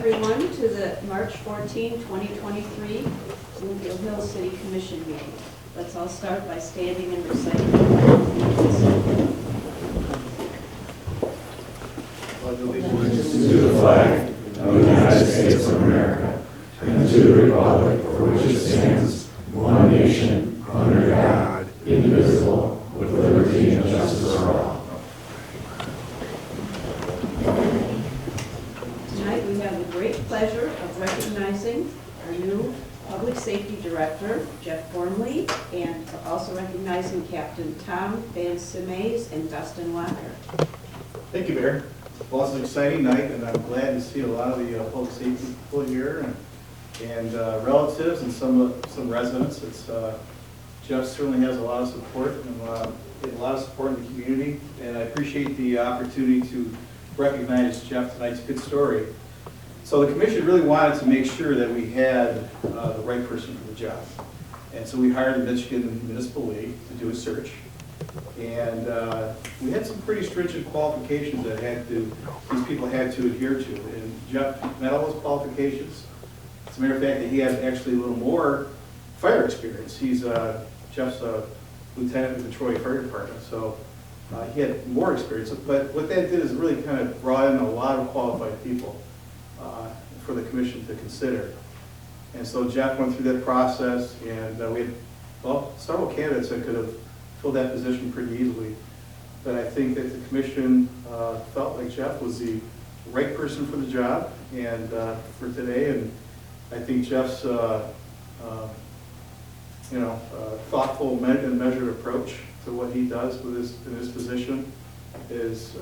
everyone to the March 14, 2023 Bloomfield Hills City Commission meeting. Let's all start by standing and reciting the Pledge of Allegiance to the flag of the United States of America and to the republic for which it stands, one nation, under God, indivisible, with liberty and justice for all. Tonight we have the great pleasure of recognizing our new Public Safety Director, Jeff Gormley, and also recognizing Captain Tom Van Simays and Dustin Walker. Thank you, Mayor. Well, it's an exciting night, and I'm glad to see a lot of the public safety people here and relatives and some residents. Jeff certainly has a lot of support and a lot of support in the community, and I appreciate the opportunity to recognize Jeff tonight's good story. So the commission really wanted to make sure that we had the right person for the job, and so we hired the Michigan Municipal League to do a search. And we had some pretty stringent qualifications that these people had to adhere to. And Jeff met all those qualifications. As a matter of fact, he had actually a little more fire experience. Jeff's a lieutenant with the Troy Fire Department, so he had more experience. But what that did is really kind of brought in a lot of qualified people for the commission to consider. And so Jeff went through that process, and we had, several candidates that could have filled that position pretty easily. But I think that the commission felt like Jeff was the right person for the job and for today. And I think Jeff's thoughtful and measured approach to what he does in his position is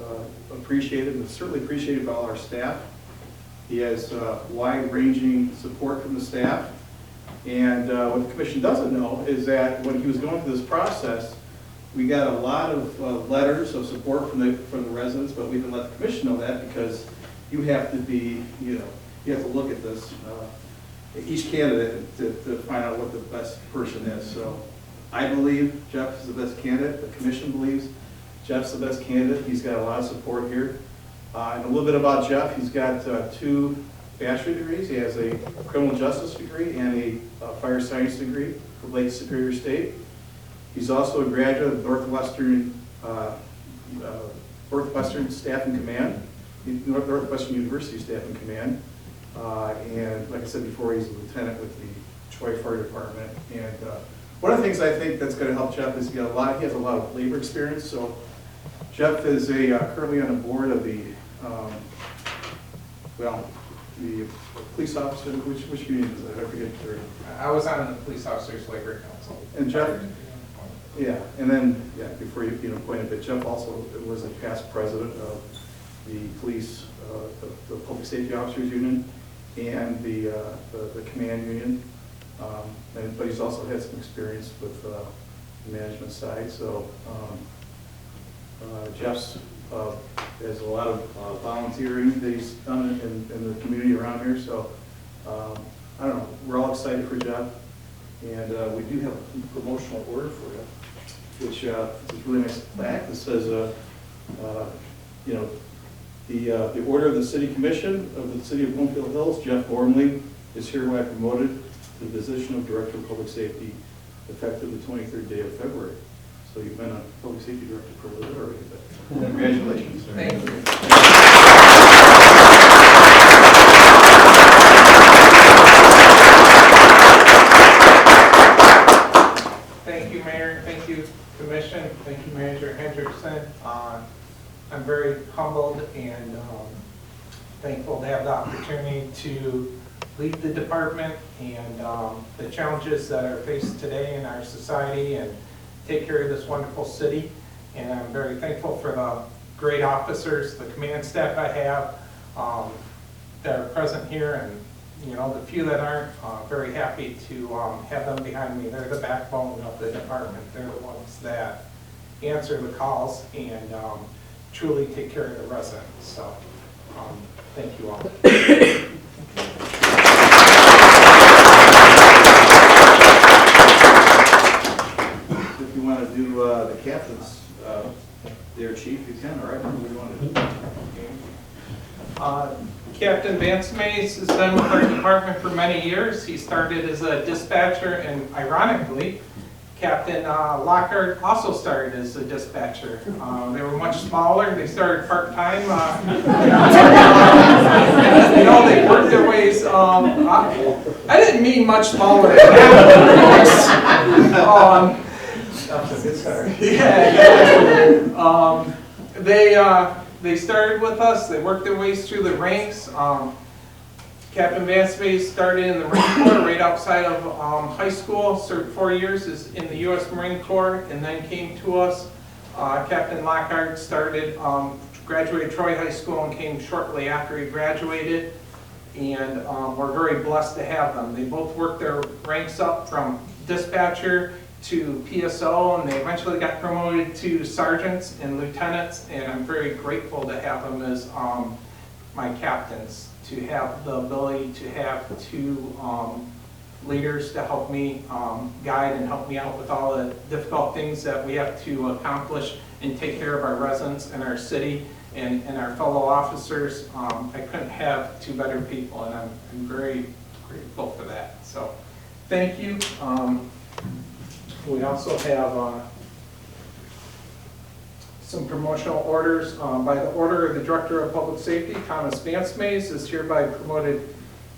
appreciated, and certainly appreciated by all our staff. He has wide-ranging support from the staff. And what the commission doesn't know is that when he was going through this process, we got a lot of letters of support from the residents, but we didn't let the commission know that because you have to be, you have to look at this, each candidate to find out what the best person is. So I believe Jeff is the best candidate. The commission believes Jeff's the best candidate. He's got a lot of support here. And a little bit about Jeff, he's got 2 bachelor degrees. He has a criminal justice degree and a fire science degree from Lake Superior State. He's also a graduate of Northwestern Staff and Command, Northwestern University Staff and Command. And like I said before, he's a lieutenant with the Troy Fire Department. And one of the things I think that's going to help Jeff is he has a lot of labor experience. So Jeff is currently on the board of the police officer. Which union is that? I forget. I was on the Police Officers Labor Council. And Jeff. Yeah, and then, before you appointed, but Jeff also was a past president of the police, the Public Safety Officers Union and the command union. But he's also had some experience with the management side. So Jeff's has a lot of volunteering that he's done in the community around here. So I don't know, we're all excited for Jeff. And we do have a promotional order for you, which is a really nice plaque that says, the order of the City Commission of the City of Bloomfield Hills, Jeff Gormley is hereby promoted to the position of Director of Public Safety effective the 23rd day of February. So you've been a Public Safety Director for a little bit already, but congratulations. Thank you. Thank you, Mayor. Thank you, Commission. Thank you, Manager Hendrickson. I'm very humbled and thankful to have the opportunity to lead the department and the challenges that are faced today in our society and take care of this wonderful city. And I'm very thankful for the great officers, the command staff I have that are present here, and the few that aren't, very happy to have them behind me. They're the backbone of the department. They're the ones that answer the calls and truly take care of the residents. So thank you all. If you want to do the captains, their chief, you can, all right? What do you want to do? Captain Vance Mays has been with our department for many years. He started as a dispatcher, and ironically, Captain Lockhart also started as a dispatcher. They were much smaller. They started part-time. You know, they worked their ways. I didn't mean much smaller than that. They started with us. They worked their ways through the ranks. Captain Vance Mays started in the Marine Corps right outside of high school, served 4 years in the U.S. Marine Corps, and then came to us. Captain Lockhart graduated Troy High School and came shortly after he graduated, and we're very blessed to have them. They both worked their ranks up from dispatcher to PSO, and they eventually got promoted to sergeants and lieutenants, and I'm very grateful to have them as my captains, to have the ability to have two leaders to help me guide and help me out with all the difficult things that we have to accomplish and take care of our residents and our city and our fellow officers. I couldn't have two better people, and I'm very grateful for that. So thank you. We also have some promotional orders. By the order of the Director of Public Safety, Thomas Vance Mays is hereby promoted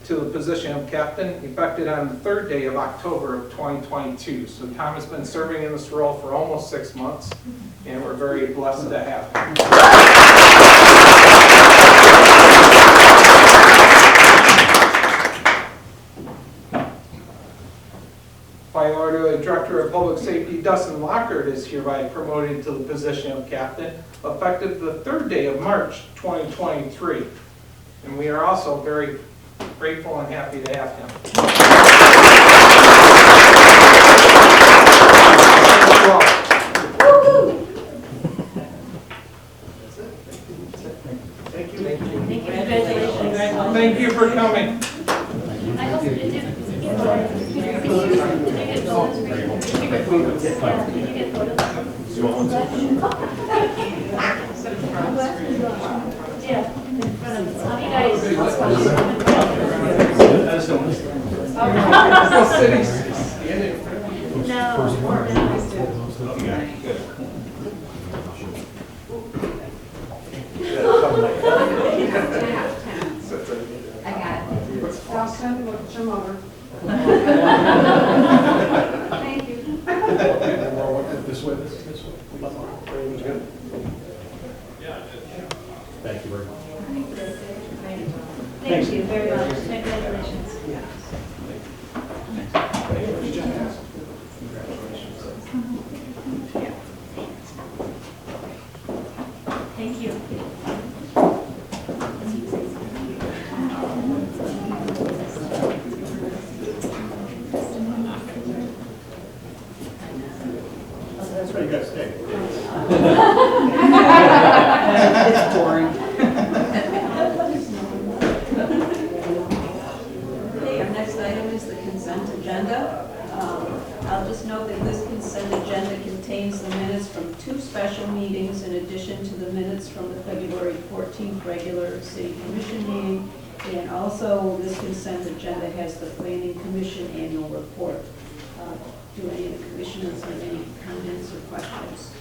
to the position of captain, effective on the 3rd day of October of 2022. So Tom has been serving in this role for almost 6 months, and we're very blessed to have him. By order of the Director of Public Safety, Dustin Lockhart is hereby promoted to the position of captain, effective the 3rd day of March 2023. And we are also very grateful and happy to have him. Thank you. Thank you for coming. Thank you. This way. Thank you very much. Thank you very much. Congratulations. Thank you. That's right, you gotta stay. It's boring. Okay, our next item is the consent agenda. I'll just note that this consent agenda contains the minutes from 2 special meetings in addition to the minutes from the February 14th regular city commission meeting. And also, this consent agenda has the planning commission annual report. Do any of the commissioners have any comments or questions?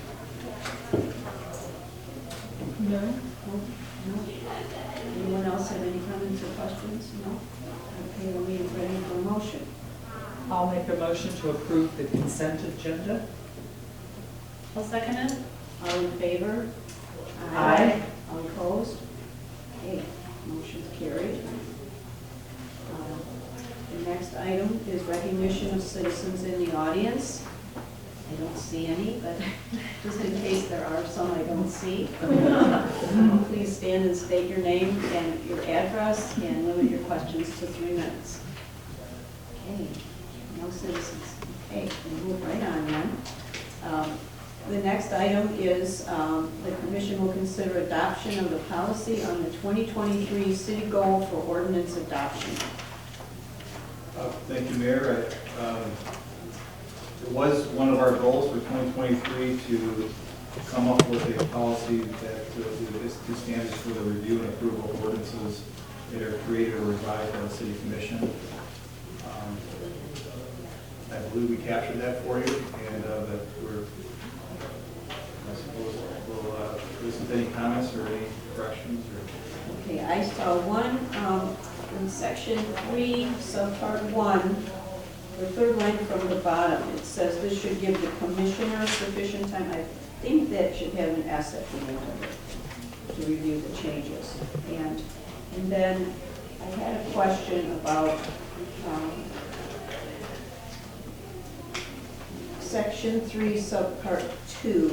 No. No? Anyone else have any comments or questions? No? Okay, we'll be ready for a motion. I'll make a motion to approve the consent agenda. I'll second it. All in favor? Aye. All opposed? Okay, motion's carried. The next item is recognition of citizens in the audience. I don't see any, but just in case there are some I don't see. Please stand and state your name and your address and limit your questions to 3 minutes. Okay, no citizens. Okay, we'll move right on then. The next item is the commission will consider adoption of the policy on the 2023 city goal for ordinance adoption. Thank you, Mayor. It was one of our goals for 2023 to come up with a policy that would do standards for the review and approval of ordinances that are created or revised by the city commission. I believe we captured that for you, and that we're, I suppose, we'll listen to any comments or any corrections or. Okay, I saw one, in section 3, subpart 1, the third line from the bottom. It says this should give the commissioner sufficient time. I think that should have an S at the end of it to review the changes. And then I had a question about section 3, subpart 2,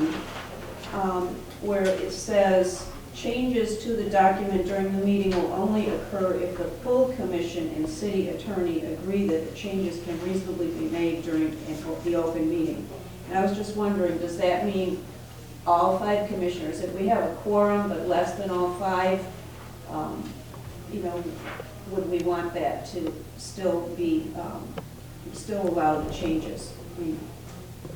where it says changes to the document during the meeting will only occur if the full commission and city attorney agree that the changes can reasonably be made during the open meeting. And I was just wondering, does that mean all 5 commissioners? If we have a quorum but less than all 5, would we want that to still be, still allow the changes?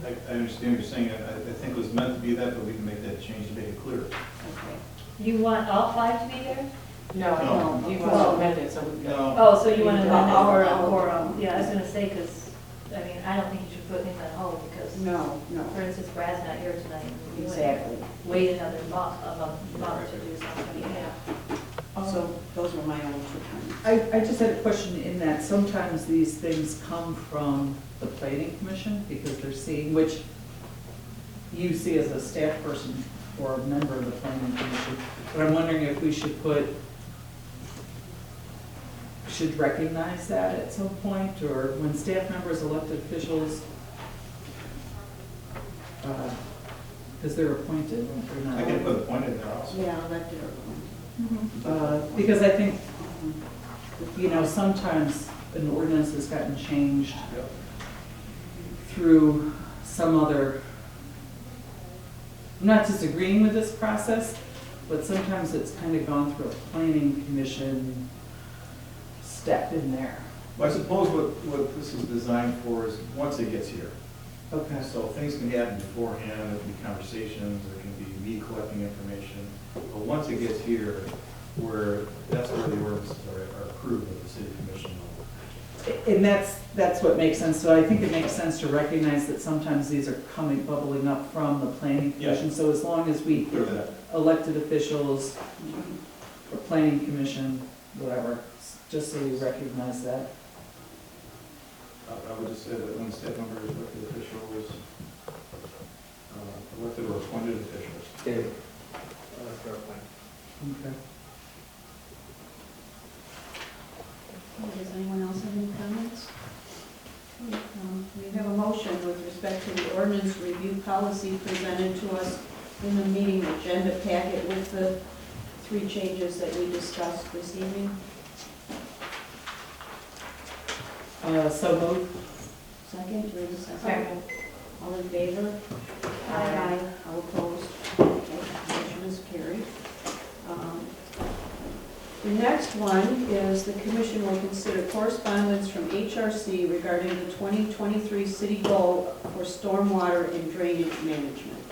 I understand what you're saying. I think it was meant to be that, but we can make that change to make it clear. Okay. You want all 5 to be there? No, you want to amend it, so we can. No. Oh, so you want to amend it for a Oh. quorum? Yeah, I was gonna say, because, I mean, I don't think you should put him at home, because, No, for instance, Brad's not here tonight. We would exactly. Wait another month to do something. Yeah. So those were my only 2 comments. I just had a question in that sometimes these things come from the planning commission because they're seeing, which you see as a staff person or a member of the planning commission. But I'm wondering if we should recognize that at some point, or when staff members, elected officials, because they're appointed or not. I can put a point in there also. Yeah, elected or appointed. Because I think, sometimes an ordinance has gotten changed Yep. through some other, I'm not disagreeing with this process, but sometimes it's kind of gone through a planning commission step in there. Well, I suppose what this is designed for is once it gets here. Okay. So things can happen beforehand, there can be conversations, there can be me collecting information. But once it gets here, that's where the ordinances are approved at the city commission level. And that's what makes sense. So I think it makes sense to recognize that sometimes these are bubbling up from the planning commission. So as long as we, Clear that. elected officials, or planning commission, whatever, just so we recognize that. I would just say that when staff members, elected officials, elected or appointed officials. David. Okay. Does anyone else have any comments? We have a motion with respect to the ordinance review policy presented to us in the meeting agenda packet with the 3 changes that we discussed this evening. So moved. Second, do we have a second? Second. All in favor? Aye. All opposed? Okay, motion is carried. The next one is the commission will consider correspondence from HRC regarding the 2023 city goal for stormwater and drainage management.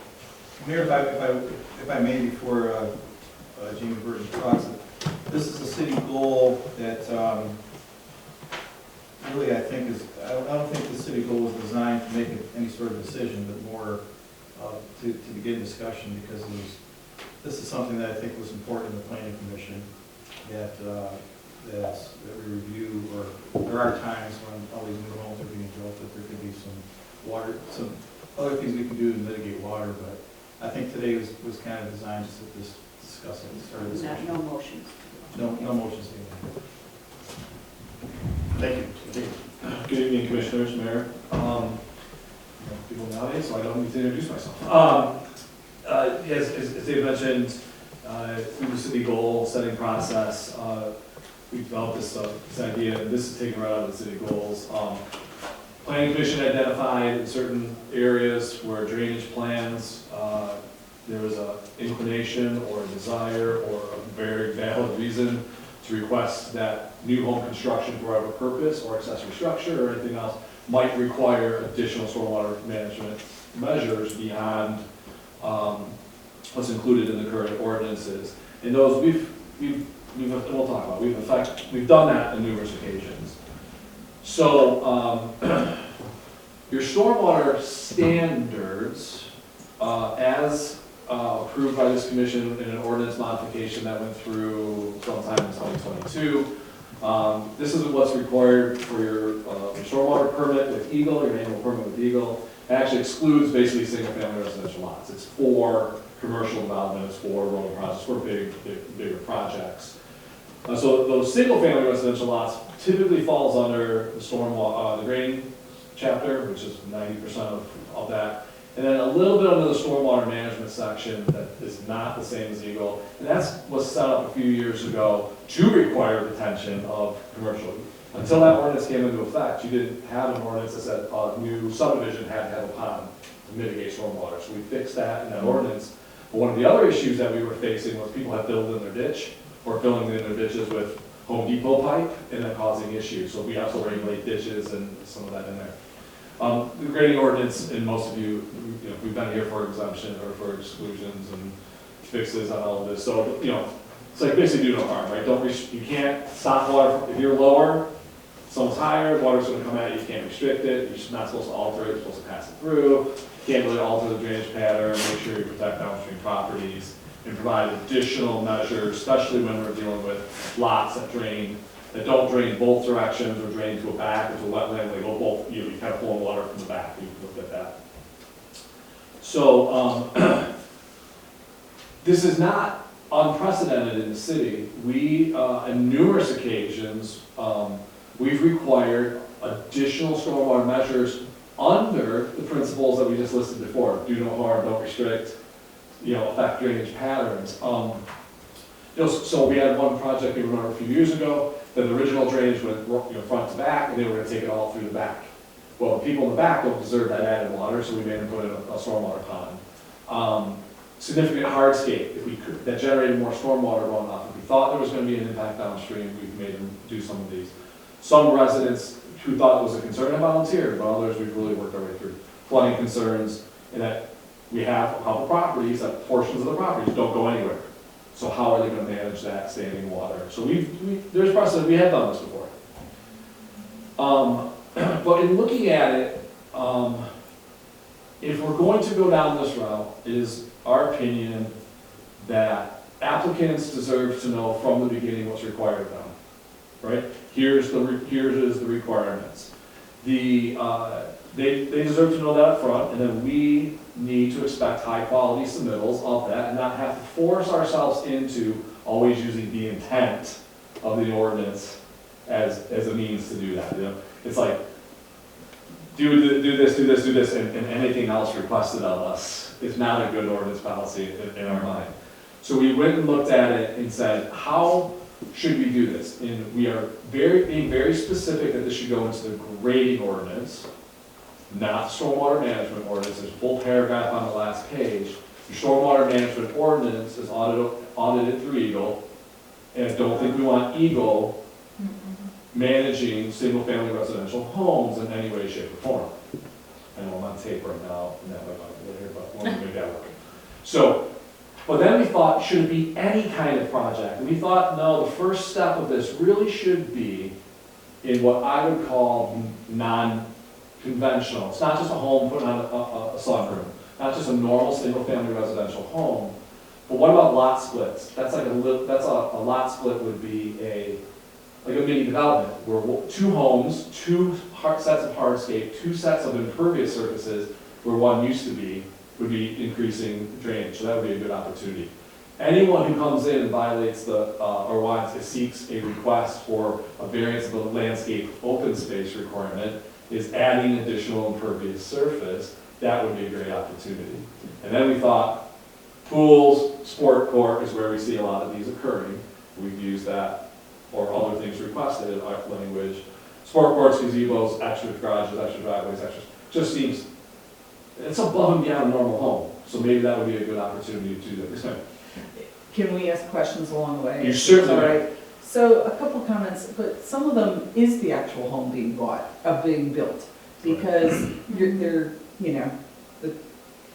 Mayor, if I may, before Jamie Burton talks, this is a city goal that really I think I don't think the city goal was designed to make any sort of decision, but more to begin discussion, because this is something that I think was important in the planning commission, that we review, or there are times when all these new homes are being built that there could be some other things we can do to mitigate water, but I think today was kind of designed just to discuss it, start a discussion. No motions. No motions being made. Thank you. Good evening, Commissioners, Mayor. People nowadays, so I don't need to introduce myself. Yes, as Dave mentioned, through the city goal setting process, we developed this idea, and this is taken right out of the city goals. Planning Commission identified certain areas where drainage plans, there was an inclination or a desire or a very valid reason to request that new home construction for whatever purpose or accessory structure or anything else might require additional stormwater management measures beyond what's included in the current ordinances. And those we've we'll talk about, we've done that on numerous occasions. So, your stormwater standards, as approved by this commission in an ordinance modification that went through sometime in 2022, this is what's required for your stormwater permit with Eagle, your annual permit with Eagle. It actually excludes basically single-family residential lots. It's for commercial development, it's for road projects, for bigger projects. So those single-family residential lots typically falls under the stormwater, the grading chapter, which is 90% of that. And then a little bit under the stormwater management section that is not the same as Eagle. And was set up a few years ago to require retention of commercial. Until that ordinance came into effect, you didn't have an ordinance that said a new subdivision had to have a pond to mitigate stormwater. So we fixed that in that ordinance. But one of the other issues that we were facing was people had filled in their ditch or filling in their ditches with Home Depot pipe and then causing issues. So we also regulate ditches and some of that in there. The grading ordinance, and most of you, we've been here for exemption or for exclusions and fixes on all of this. So, it's like basically do no harm, right? You can't stop water, if you're lower, someone's higher, water's gonna come at you, you can't restrict it, you're not supposed to alter it, you're supposed to pass it through. You can't really alter the drainage pattern, make sure you protect downstream properties, and provide additional measures, especially when we're dealing with lots that don't drain both directions or drain to a back or to a wetland, they go both, you kind of pull water from the back, you look at that. So, this is not unprecedented in the city. We, on numerous occasions, we've required additional stormwater measures under the principles that we just listed before. Do no harm, don't restrict, affect drainage patterns. So we had one project, you remember, a few years ago, that the original drainage went front to back, and they were going to take it all through the back. Well, the people in the back don't deserve that added water, so we made them put in a stormwater pond. Significant hardscape, if we could, that generated more stormwater runoff. If we thought there was going to be an impact downstream, we've made them do some of these. Some residents who thought it was a concern have volunteered, but others we've really worked our way through. Flooding concerns, and that we have a couple properties, that portions of the properties don't go anywhere. So how are they going to manage that standing water? So there's precedent, we have done this before. But in looking at it, if we're going to go down this route, it is our opinion that applicants deserve to know from the beginning what's required of them, right? Here's the requirements. They deserve to know that up front, and then we need to expect high quality submittals of that and not have to force ourselves into always using the intent of the ordinance as a means to do that. It's like, do this, and anything else requested of us is not a good ordinance policy in our mind. So we went and looked at it and said, how should we do this? And we are being very specific that this should go into the grading ordinance, not stormwater management ordinance. There's a full paragraph on the last page. Your stormwater management ordinance is audited through Eagle, and I don't think we want Eagle managing single-family residential homes in any way, shape, or form. I know I'm on tape right now, and that might not be later, but we'll make that work. So, but then we thought, should it be any kind of project? And we thought, no, the first step of this really should be in what I would call non-conventional. It's not just a home putting on a sunroom, not just a normal single-family residential home, but what about lot splits? That's like a lot split would be like a mini development where two homes, two sets of hardscape, two sets of impervious surfaces where one used to be would be increasing drainage. So that would be a good opportunity. Anyone who comes in and violates seeks a request for a variance of the landscape open space requirement is adding additional impervious surface. That would be a great opportunity. And then we thought pools, sport court is where we see a lot of these occurring. We've used that or other things requested in our language. Sport courts, gazebos, extra garages, extra driveways, just seems, it's above and beyond a normal home. So maybe that would be a good opportunity to do that. Can we ask questions along the way? You certainly All right. So a couple comments, but some of them is the actual home being built, because they're, the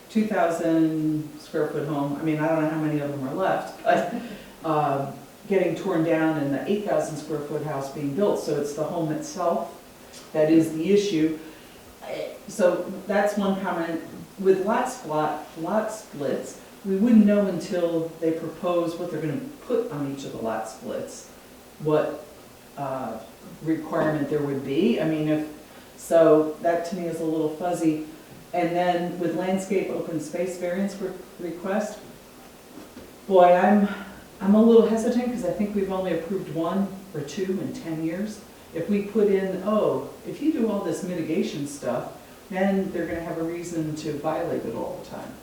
2,000 square foot home, I mean, I don't know how many of them are left, but getting torn down and the 8,000 square foot house being built, so it's the home itself that is the issue. So that's one comment. With lot splits, we wouldn't know until they propose what they're gonna put on each of the lot splits, what requirement there would be. I mean, so that to me is a little fuzzy. And then with landscape open space variance request, boy, I'm a little hesitant because I think we've only approved 1 or 2 in 10 years. If we put in, oh, if you do all this mitigation stuff, then they're gonna have a reason to violate it all the time.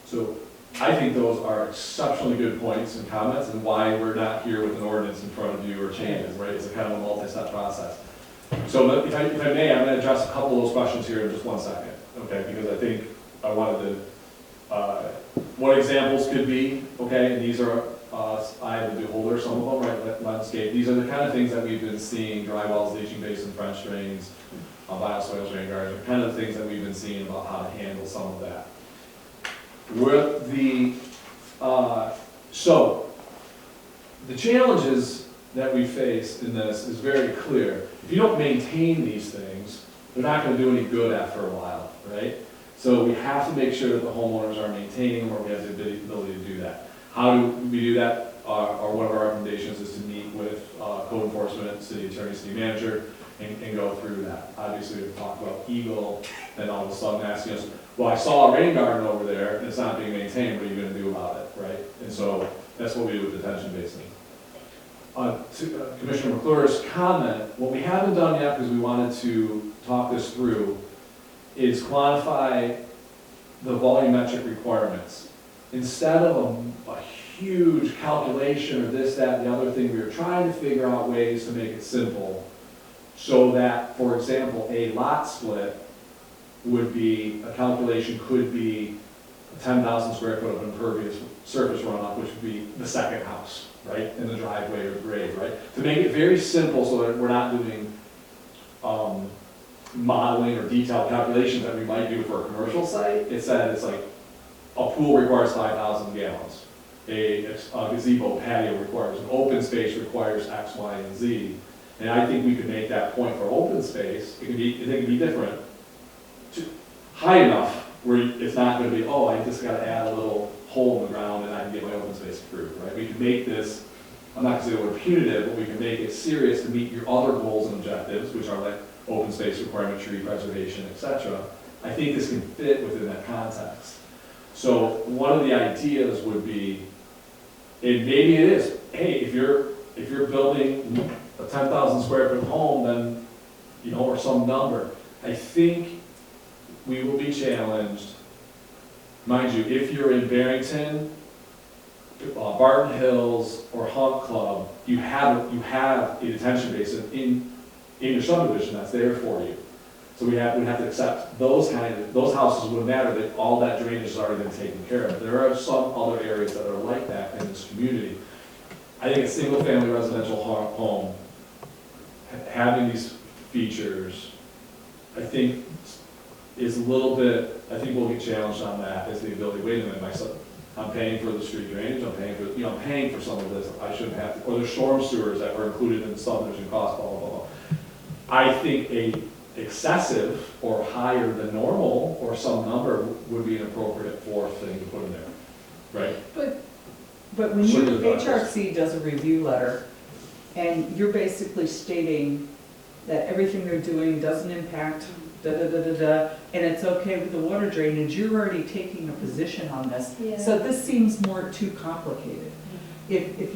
So I think those are exceptionally good points and comments and why we're not here with an ordinance in front of you or changes, right? It's a kind of a multi-step process. So if I may, I'm gonna address a couple of those questions here in just 1 second, okay? Because I think I wanted to, what examples could be, okay? And these are, I have to do holder, some of them, right, landscape. These are the kind of things that we've been seeing, dry wells, leaching basin, French drains, bioswales, rain gardens, are kind of the things that we've been seeing about how to handle some of that. With the, so, the challenges that we face in this is very clear. If you don't maintain these things, they're not gonna do any good after a while, right? So we have to make sure that the homeowners are maintaining them, or we have the ability to do that. How do we do that? Or one of our recommendations is to meet with code enforcement, city attorney, city manager, and go through that. Obviously, we've talked about Eagle, and all of a sudden asking us, well, I saw a rain garden over there, and it's not being maintained, what are you gonna do about it, right? And so, that's what we do with detention basin. To Commissioner McClure's comment, what we haven't done yet, because we wanted to talk this through, is quantify the volumetric requirements. Instead of a huge calculation or this, that, and the other thing, we were trying to figure out ways to make it simple so that, for example, a lot split would be, a calculation could be 10,000 square foot of impervious surface runoff, which would be the second house, right, in the driveway or grade, right? To make it very simple so that we're not doing modeling or detailed calculations that we might do for a commercial site. It's that it's like a pool requires 5,000 gallons. A gazebo patio requires, an open space requires X, Y, and Z. And I think we could make that point for open space. It can be different, high enough where it's not going to be, oh, I just got to add a little hole in the ground and I can get my open space approved, right? We can make this, I'm not going to say the word punitive, but we can make it serious to meet your other goals and objectives, which are like open space requirement, tree preservation, etc. I think this can fit within that context. So one of the ideas would be, and maybe it is, hey, if you're building a 10,000 square foot home, then, you know, or some number. I think we will be challenged, mind you, if you're in Barrington, Barton Hills, or Hunt Club, you have a detention basin in your subdivision that's there for you. So we'd have to accept those houses wouldn't matter, that all that drainage has already been taken care of. There are some other areas that are like that in this community. I think a single family residential home, having these features, I think is a little bit, I think we'll get challenged on that, is the ability, wait a minute, I'm paying for the street drainage, I'm paying for some of this, I shouldn't have to, or the storm sewers that were included in the subdivision cost, blah, blah, blah. I think a excessive or higher than normal or some number would be an appropriate fourth thing to put in there, right? But when HRC does a review letter and you're basically stating that everything they're doing doesn't impact da-da-da-da-da, and it's okay with the water drainage, you're already taking a position on this. Yeah. So this seems more too complicated. If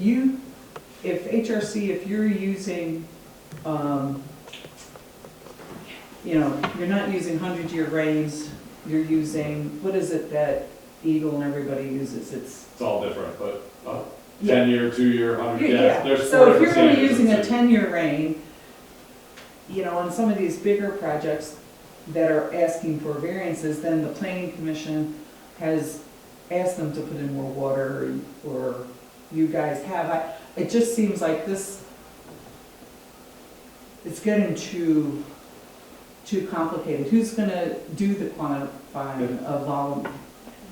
HRC, if you're using, you know, you're not using 100-year rains, you're using, what is it that Eagle and everybody uses? It's all different, but 10-year, 2-year, 100, yeah. There's So if different you're only standards using a too. 10-year rain, you know, on some of these bigger projects that are asking for variances, then the planning commission has asked them to put in more water, or you guys have. It just seems like this, it's getting too complicated. Who's gonna do the quantifying of volume?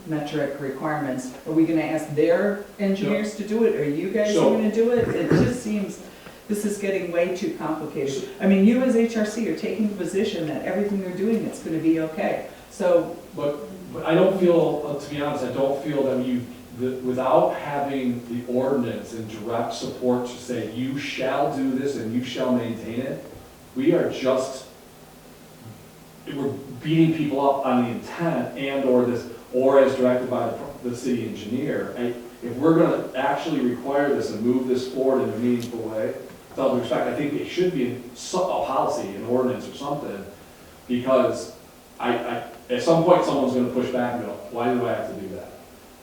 metric requirements, are we gonna ask their engineers to do it, or you guys So- are gonna do it? It just seems, this is getting way too complicated. I mean, you as HRC are taking the position that everything they're doing, it's gonna be okay. So, But I don't feel, to be honest, I don't feel that without having the ordinance and direct support to say, you shall do this and you shall maintain it, we are just, we're beating people up on the intent or as directed by the city engineer. If we're gonna actually require this and move this forward in a meaningful way, with all due respect, I think it should be a policy, an ordinance or something, because at some point, someone's gonna push back and go, why do I have to do that?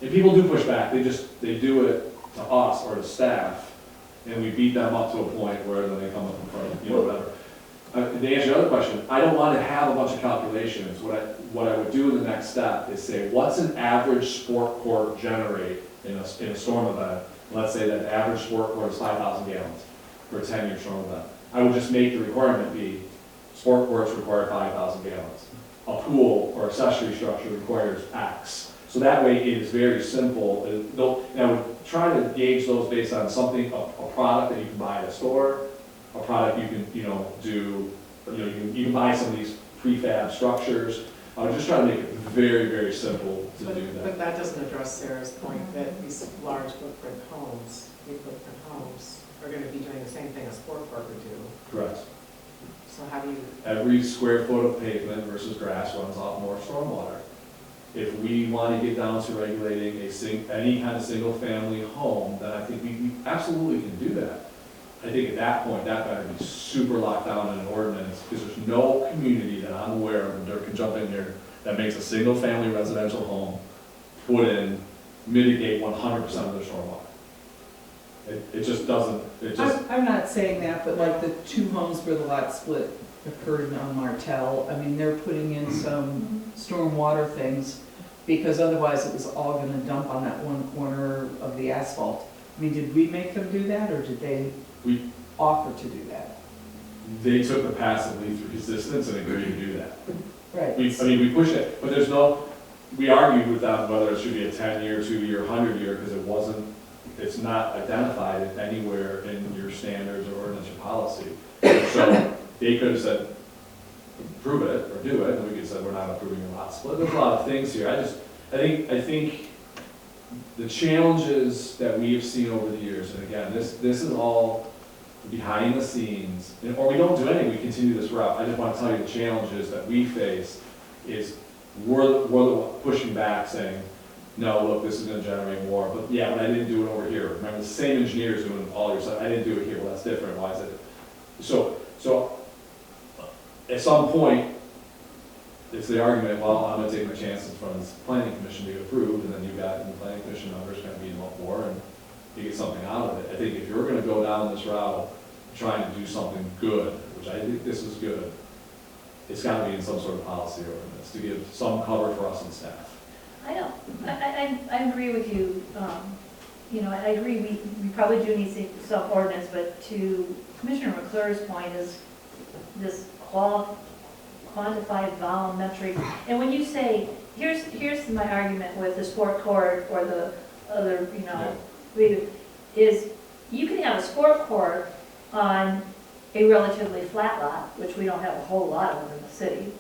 And people do push back, they do it to us or to staff, and we beat them up to a point where then they come up in front of, whatever. To answer your other question, I don't want to have a bunch of calculations. What I would do in the next step is say, what's an average sport court generate in a storm event? Let's say that the average sport court is 5,000 gallons for a 10-year storm event. I would just make the requirement be, sport courts require 5,000 gallons. A pool or accessory structure requires X. So that way it is very simple. And I would try to gauge those based on something, a product that you can buy at a store, a product you can, do, you can buy some of these prefab structures. I would just try to make it very, very simple to do that. But that doesn't address Sarah's point that these large footprint homes, big footprint homes, are gonna be doing the same thing a sport court would do. Correct. So how do you, Every square foot of pavement versus grass runs off more stormwater. If we want to get down to regulating any kind of single-family home, then I think we absolutely can do that. I think at that point, that better be super locked down in an ordinance, because there's no community that I'm aware of, and Dirk can jump in here, that makes a single-family residential home mitigate 100% of their stormwater. It just doesn't, I'm not saying that, but like the two homes where the lot split occurred on Martell, I mean, they're putting in some stormwater things, because otherwise it was all gonna dump on that one corner of the asphalt. I mean, did we make them do that, or did they offer to do that? They took the passive least resistance and agreed to do that. Right. We pushed it, but we argued with them whether it should be a 10-year, 2-year, 100-year, because it's not identified anywhere in your standards or ordinance or policy. So they could have said, prove it or do it, and we could have said, we're not approving a lot split. There's a lot of things here. I think the challenges that we have seen over the years, and again, this is all behind the scenes, or we don't do anything, we continue this route. I just want to tell you the challenges that we face is we're the pushing back saying, no, look, this is going to generate more, but yeah, but I didn't do it over here. Remember, the same engineers doing all your stuff, I didn't do it here, well, that's different, why is it? So at some point, it's the argument, well, I'm going to take my chances from this planning commission to get approved, and then you've got the planning commission numbers going to beat them up more, and you get something out of it. I think if you're going to go down this route, trying to do something good, which I think this is good, it's got to be in some sort of policy ordinance to give some cover for us and staff. I agree with you. I agree, we probably do need some ordinance, but to Commissioner McClure's point is this quantified volumetric, and when you say, here's my argument with the sport court or the other, is you can have a sport court on a relatively flat lot, which we don't have a whole lot of in the city.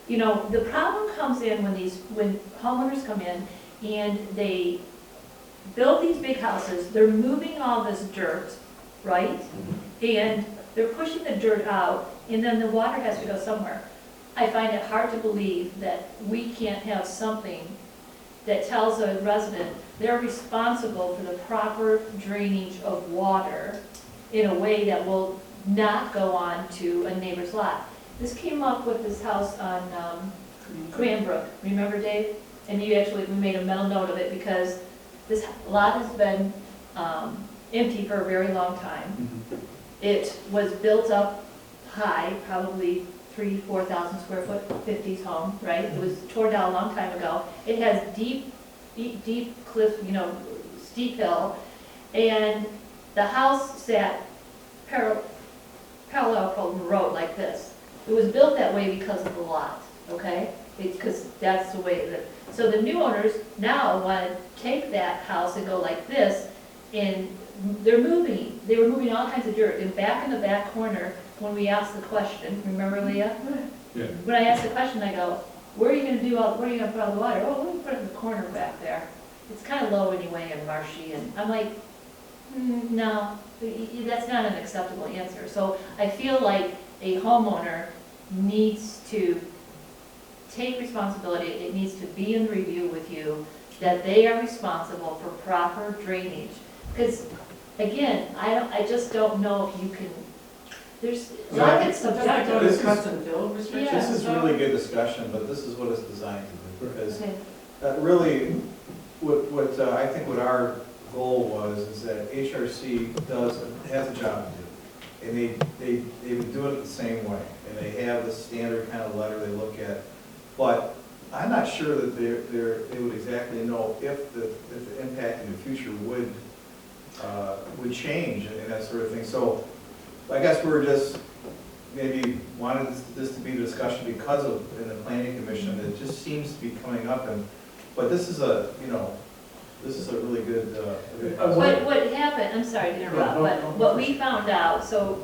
The problem comes in when homeowners come in and they build these big houses, they're moving all this dirt, right? And they're pushing the dirt out, and then the water has to go somewhere. I find it hard to believe that we can't have something that tells a resident they're responsible for the proper drainage of water in a way that will not go on to a neighbor's lot. This came up with this house on Cranbrook, remember, Dave? And we made a mental note of it because this lot has been empty for a very long time. It was built up high, probably 3,000-4,000 square foot, 50s home, right? It was torn down a long time ago. It has deep cliff, steep hill, and the house sat parallel from the road like this. It was built that way because of the lot, okay? because that's the way that, so the new owners now want to take that house and go like this, and they were moving all kinds of dirt, and back in the back corner, when we asked the question, remember Leah? Yeah. When I asked the question, I go, where are you gonna put all the water? Oh, let me put it in the corner back there. It's kind of low anyway and marshy, and I'm like, no, that's not an acceptable answer. So I feel like a homeowner needs to take responsibility, it needs to be in review with you, that they are responsible for proper drainage. Because, again, I just don't know if you can, there's, a lot of it's Does that go subjective. to cuts and fill restrictions? Yeah. This is really good discussion, but this is what it's designed to do, because Okay. really, what I think what our goal was is that HRC has a job to do. And they would do it the same way, and they have the standard kind of letter they look at. But I'm not sure that they would exactly know if the impact in the future would change and that sort of thing. So I guess we're just maybe wanted this to be a discussion because of, in the planning commission, it just seems to be coming up, but this is a really good, What happened, I'm sorry to interrupt, No, but no. what we found out, so,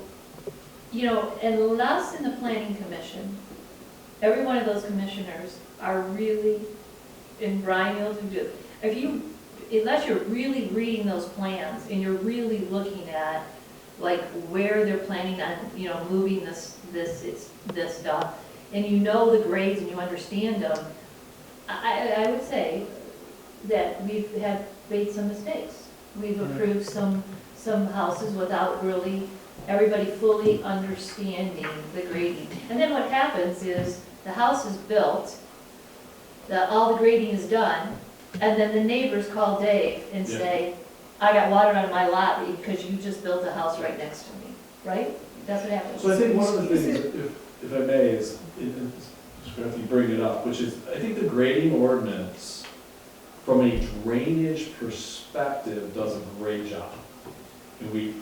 unless in the planning commission, every one of those commissioners are really, and Brian knows who do, unless you're really reading those plans and you're really looking at, like, where they're planning on, moving this stuff, and you know the grades and you understand them, I would say that we've made some mistakes. We've approved some houses without really everybody fully understanding the grading. And then what happens is the house is built, all the grading is done, and then the neighbors call Dave and say, I got water on my lot because you just built a house right next to me, right? That's what happens. So I think one of the things, if I may, is, just after you bring it up, which is, I think the grading ordinance, from a drainage perspective, does a great job. And we,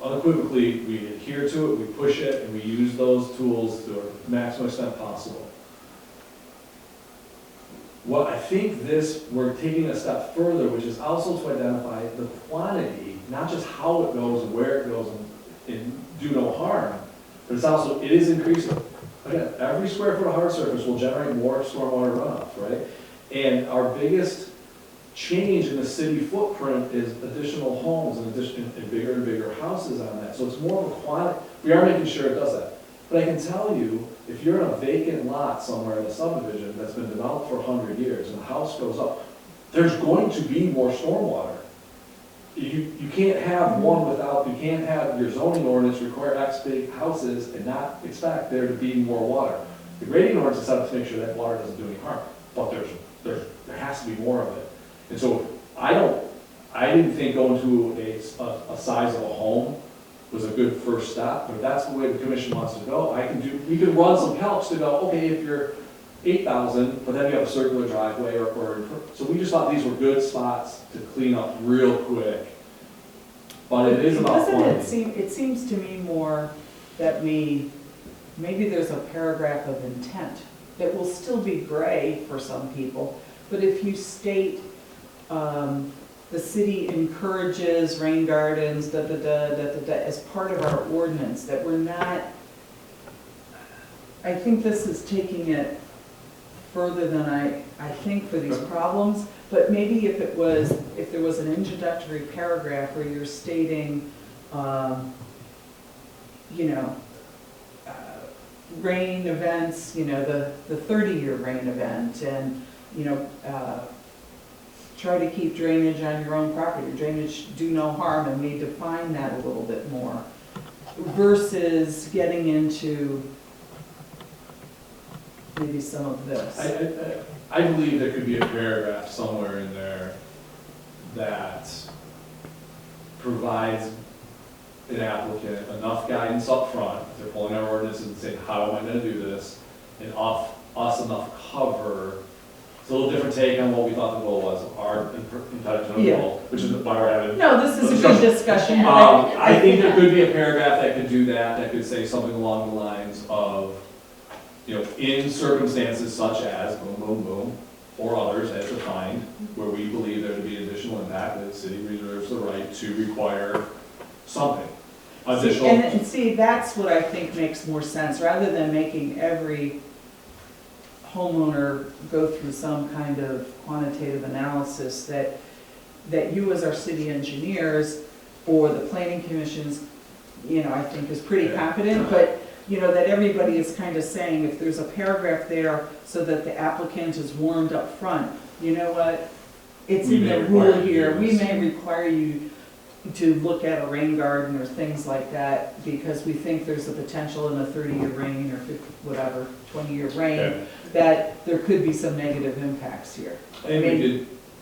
unequivocally, we adhere to it, we push it, and we use those tools to the maximum extent possible. What I think we're taking a step further, which is also to identify the quantity, not just how it goes and where it goes and do no harm, but it is increasing. Again, every square foot of hard surface will generate more stormwater runoff, right? And our biggest change in the city footprint is additional homes and bigger houses on that. So it's more of a quantity. We are making sure it does that. But I can tell you, if you're in a vacant lot somewhere in a subdivision that's been developed for 100 years and the house goes up, there's going to be more stormwater. You can't have you can't have your zoning ordinance require X big houses and not expect there to be more water. The grading ordinance is set up to make sure that water doesn't do any harm, but there has to be more of it. And so I didn't think going to a size of a home was a good first step, but if that's the way the commission wants to go, we can run some calcs to go, okay, if you're 8,000, but then you have a circular driveway so we just thought these were good spots to clean up real quick. But it is about quantity. It seems to me more that maybe there's a paragraph of intent that will still be gray for some people, but if you state, the city encourages rain gardens, as part of our ordinance, that we're not, I think this is taking it further than I think for these problems, but maybe if there was an introductory paragraph where you're stating, rain events, the 30-year rain event, and, try to keep drainage on your own property. Drainage do no harm, and we define that a little bit more, versus getting into maybe some of this. I believe there could be a paragraph somewhere in there that provides an applicant enough guidance up front, if they're pulling our ordinance and saying, how am I gonna do this? And us enough cover. It's a little different take on what we thought the goal was, our intelligent goal, which is why we're having. No, this is a good discussion. I think there could be a paragraph that could do that could say something along the lines of, in circumstances such as boom, boom, boom, or others as defined, where we believe there to be additional impact, the city reserves the right to require something additional. And see, that's what I think makes more sense, rather than making every homeowner go through some kind of quantitative analysis that you as our city engineers or the planning commissions, I think is pretty competent, but, that everybody is kind of saying, if there's a paragraph there so that the applicant is warned up front, you know what? It's We in may the require rule you to here, do we this. may require you to look at a rain garden or things like that, because we think there's a potential in a 30-year rain or 50, whatever, 20-year rain, Okay. that there could be some negative impacts here.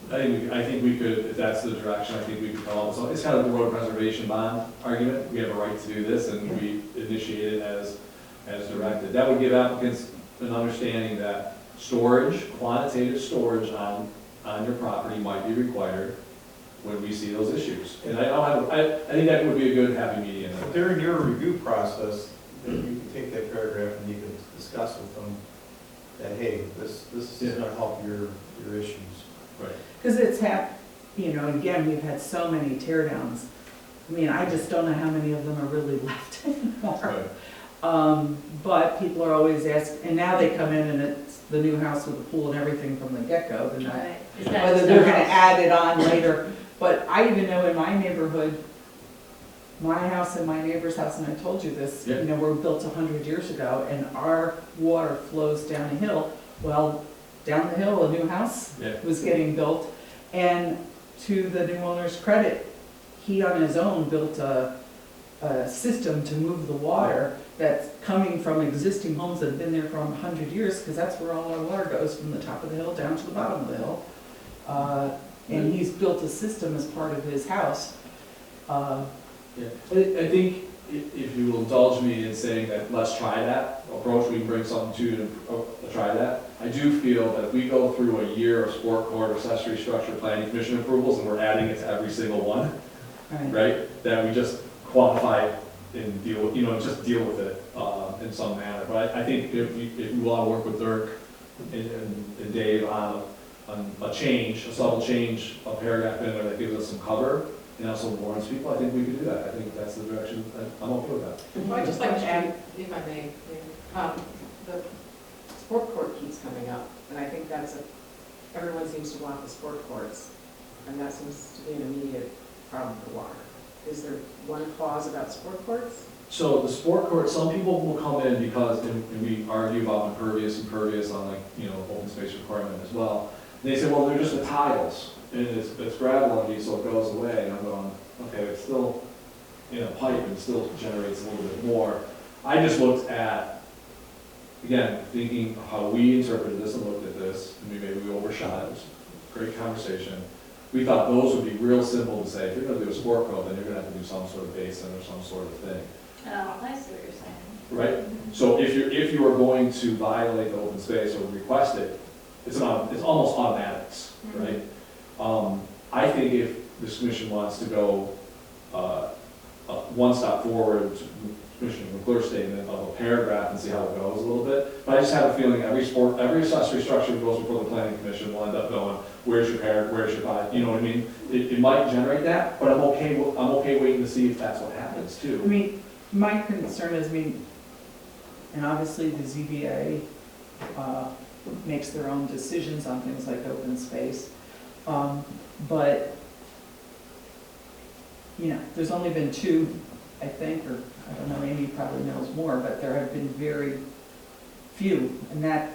I think we could, if that's the direction, I think we could call it, so it's kind of the road preservation bond argument. We have a right to do this, and we initiate it as directed. That would give applicants an understanding that storage, quantitative storage on your property might be required when we see those issues. And I think that would be a good happy medium. But during your review process, then you can take that paragraph and you can discuss with them that, hey, this is gonna help your issues. Right. Because it's again, we've had so many tear downs. I mean, I just don't know how many of them are really left anymore. Right. But people are always asking, and now they come in and it's the new house with the pool and everything from the get-go. They're not, Right. It's not whether just they're their gonna house. add it on later. But I even know in my neighborhood, my house and my neighbor's house, and I told you this, Yeah. were built 100 years ago, and our water flows down a hill. Well, down the hill, a new house Yeah. was getting built, and to the new owner's credit, he on his own built a system to move the water that's coming from existing homes that have been there for 100 years, because that's where all our water goes, from the top of the hill down to the bottom of the hill. And he's built a system as part of his house. Yeah, I think if you will indulge me in saying that let's try that approach, we can bring something to try that. I do feel that if we go through a year of sport court accessory structure planning commission approvals and we're adding it to every single one, right, that we just quantify and deal with, just deal with it in some manner. But I think if you want to work with Dirk and Dave on a change, a subtle change, a paragraph in there that gives us some cover, and also warns people, I think we could do that. I think that's the direction, I'm okay with that. Well, I'd just like to add, if I may, the sport court keeps coming up, and I think everyone seems to want the sport courts, and that seems to be an immediate problem for water. Is there one clause about sport courts? So the sport court, some people will come in because, and we argue about impervious on open space requirement as well. And they say, well, they're just the tiles, and it's gravel underneath, so it goes away. And I'm going, okay, it's still in a pipe and still generates a little bit more. I just looked at, again, thinking how we interpreted this and looked at this, and maybe we overshot it. It was a great conversation. We thought those would be real simple to say, if you're gonna do a sport coat, then you're gonna have to do some sort of basin or some sort of thing. Oh, I see what you're saying. Right? So if you are going to violate the open space or request it, it's almost automatics, right? I think if this commission wants to go one step forward, Commissioner McClure's statement of a paragraph and see how it goes a little bit. But I just have a feeling every accessory structure that goes before the planning commission will end up going, where's your parent, where's your body, you know what I mean? It might generate that, but I'm okay waiting to see if that's what happens too. I mean, my concern is, and obviously the ZBA makes their own decisions on things like open space, but, there's only been two, I think, or I don't know, Amy probably knows more, but there have been very few, and the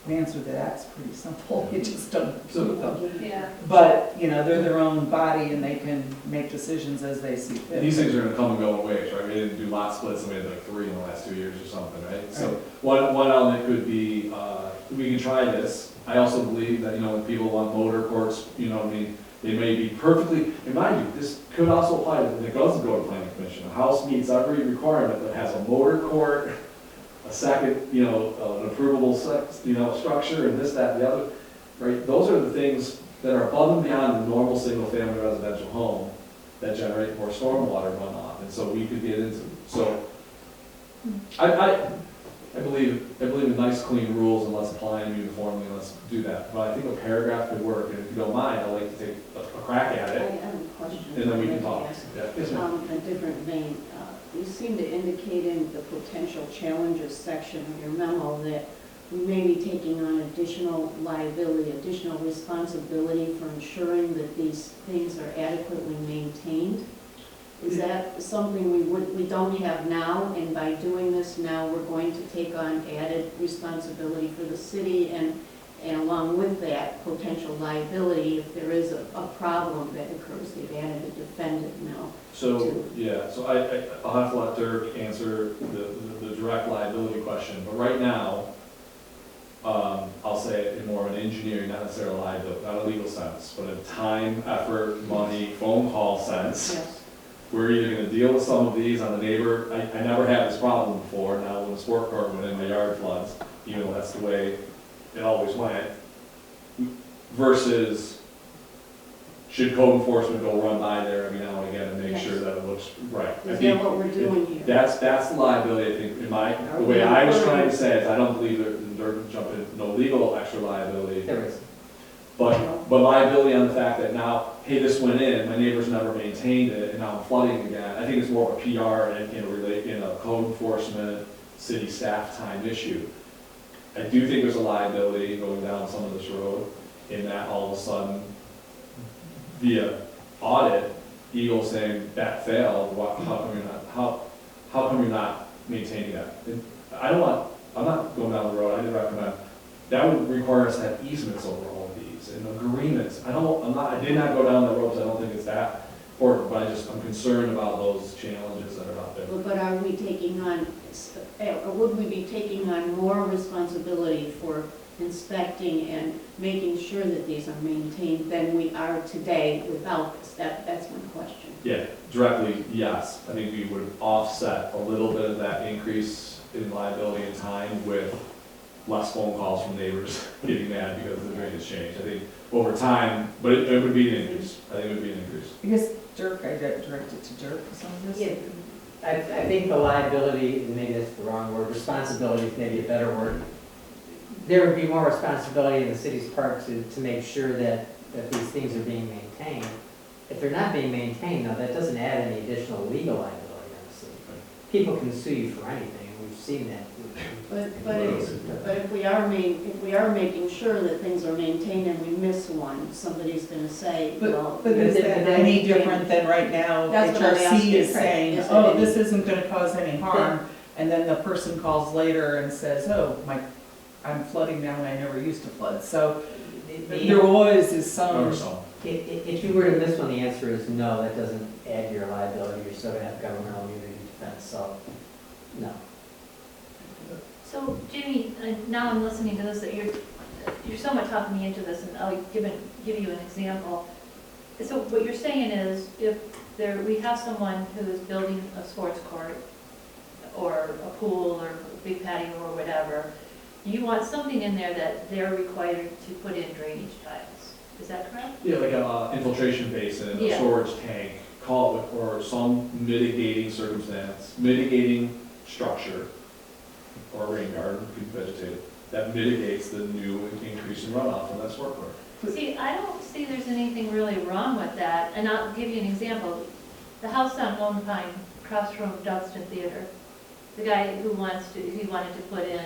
answer to that's pretty simple, you just don't approve them. Yeah. But, they're their own body and they can make decisions as they see fit. These things are gonna come and go in waves, right? We didn't do lot splits, and we had like 3 in the last 2 years or something, right? So one element could be, we can try this. I also believe that, when people want motor courts, they may be perfectly, and mind you, this could also apply to, and it doesn't go to planning commission. A house meets every requirement that has a motor court, a second, an approvable, structure, and this, that, and the other, right? Those are the things that are above and beyond the normal single-family residential home that generate more stormwater runoff, and so we could get into. So, I believe in nice, clean rules, and let's apply them uniformly, and let's do that. But I think a paragraph could work, and if you don't mind, I'd like to take a crack at I it, have a question. and then we can I'd like talk. to ask. Yeah. Yes, ma'am. A different vein. You seem to indicate in the potential challenges section of your memo that we may be taking on additional liability, additional responsibility for ensuring that these things are adequately maintained. Is that something we don't have now, and by doing this now, we're going to take on added responsibility for the city and along with that, potential liability if there is a problem that occurs? They've added a defendant now. So, yeah, so I'll have to let Dirk answer the direct liability question, but right now, I'll say it in more of an engineering, not necessarily a liability, not a legal sense, but a time, effort, money, phone call sense. Yes. We're either gonna deal with some of these on the neighbor, I never had this problem before, now when the sport court went in, my yard floods, even though that's the way it always went, versus should code enforcement go run by there every now and again and make Yes. sure that it looks right? I Is think that what we're doing here? That's the liability, I think, the way I was trying to say it, I don't believe they're jumping into no legal extra liability. There is. But liability on the fact that now, hey, this went in, my neighbor's never maintained it, and now I'm flooding again. I think it's more of a PR and, a code enforcement, city staff time issue. I do think there's a liability going down some of this road in that all of a sudden, via audit, Eagle saying that failed, how come you're not maintaining that? And I'm not going down the road, I did recommend, that would require us to have easements over all of these and agreements. I did not go down that road because I don't think it's that important, but I'm concerned about those challenges that are out there. But are we taking on, would we be taking on more responsibility for inspecting and making sure that these are maintained than we are today without this? That's my question. Yeah, directly, yes. I think we would offset a little bit of that increase in liability and time with less phone calls from neighbors getting mad because the drainage changed. I think over time, but it would be an increase. I think it would be an increase. I guess Dirk, I got directed to Dirk for some of this. Yeah, I think the liability, and maybe that's the wrong word, responsibility is maybe a better word. There would be more responsibility in the city's part to make sure that these things are being maintained. If they're not being maintained, now that doesn't add any additional legal liability on the city. People can sue you for anything, and we've seen that. But if we are making sure that things are maintained and we miss one, somebody's gonna say, well. But is that any different than right now, That's what I'm HRC asking, is right. saying, Is it oh, any- this isn't gonna cause any harm, and then the person calls later and says, oh, I'm flooding now and I never used to flood, so there always is some. If you were to miss one, the answer is no, that doesn't add to your liability, you're still gonna have governmental immunity defense, so, no. So Jimmy, now I'm listening to this, that you're somewhat talking me into this, and I'll give you an example. So what you're saying is, if we have someone who is building a sports court, or a pool, or a big patio, or whatever, you want something in there that they're required to put in drainage tiles. Is that correct? Yeah, like a infiltration basin, a Yeah. storage tank, call it, or some mitigating circumstance, mitigating structure, or a rain garden, could be vegetated, that mitigates the new increase in runoff from that sport court. See, I don't see there's anything really wrong with that, and I'll give you an example. The house on Lone Pine, across from Dunstan Theater, the guy he wanted to put in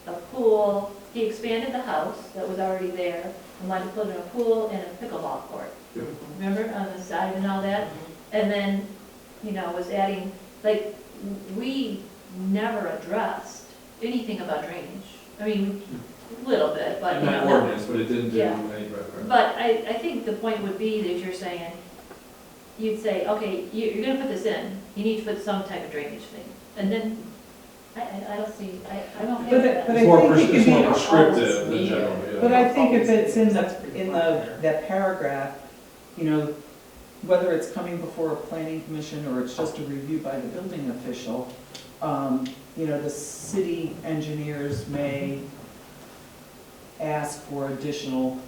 a pool, he expanded the house that was already there, and wanted to put in a pool and a pickleball court. Yep. Remember, on the side and all that? And then, was adding, we never addressed anything about drainage. I mean, a little bit, but, In that ordinance, but it didn't do Yeah. any reference. But I think the point would be that you're saying, you'd say, okay, you're gonna put this in, you need to put some type of drainage thing. And then, I don't see, I'm okay with that. But It's more I think it it's can more be- prescriptive than general, yeah. But I think if it's in that paragraph, whether it's coming before a planning commission or it's just a review by the building official, the city engineers may ask for additional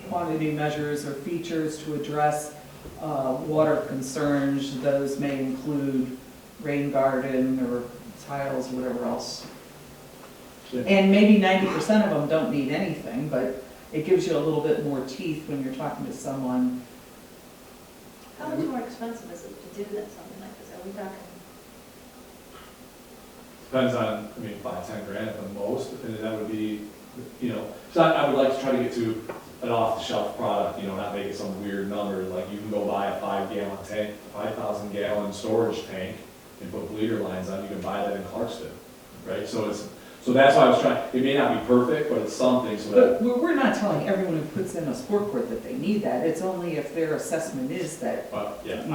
quantity measures or features to address water concerns. Those may include rain garden or tiles, whatever else. Yeah. And maybe 90% of them don't need anything, but it gives you a little bit more teeth when you're talking to someone. How much more expensive is it to do that, something like this? Are we talking? Depends on, I mean, 5, 10 grand at the most, and that would be, so I would like to try to get to an off-the-shelf product, not make it some weird number, like you can go buy a 5-gallon tank, 5,000-gallon storage tank and put bleeder lines on, you can buy that in Clarkston, right? So that's why I was trying, it may not be perfect, but it's something so that. But we're not telling everyone who puts in a sport court that they need that. It's only if their assessment is that. But, yeah,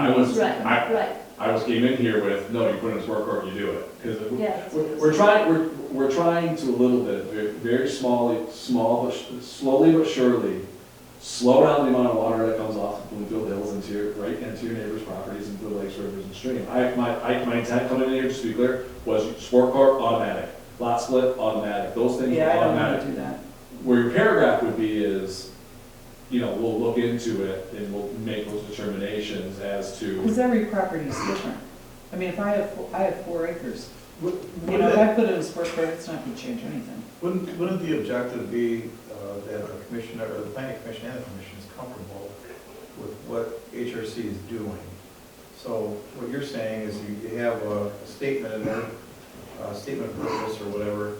I came in here with, no, you put in a sport court, you do it. Because Yeah. we're trying to a little bit, very slowly but surely, slow down the amount of water that comes off the Bloomfield Hills into your neighbors' properties, into the lakes, rivers, and streams. My intent coming in here, just to be clear, was sport court, automatic. Lot split, automatic. Those things are Yeah, I don't automatic. want to do that. Where your paragraph would be is, we'll look into it and we'll make those determinations as to. Because every property is different. I mean, if I have 4 acres, Wouldn't if I put in a sport court, it's not going to change anything. wouldn't the objective be that the commissioner, or the planning commission and the commission is comfortable with what HRC is doing? So what you're saying is you have a statement in there, a statement of purpose or whatever,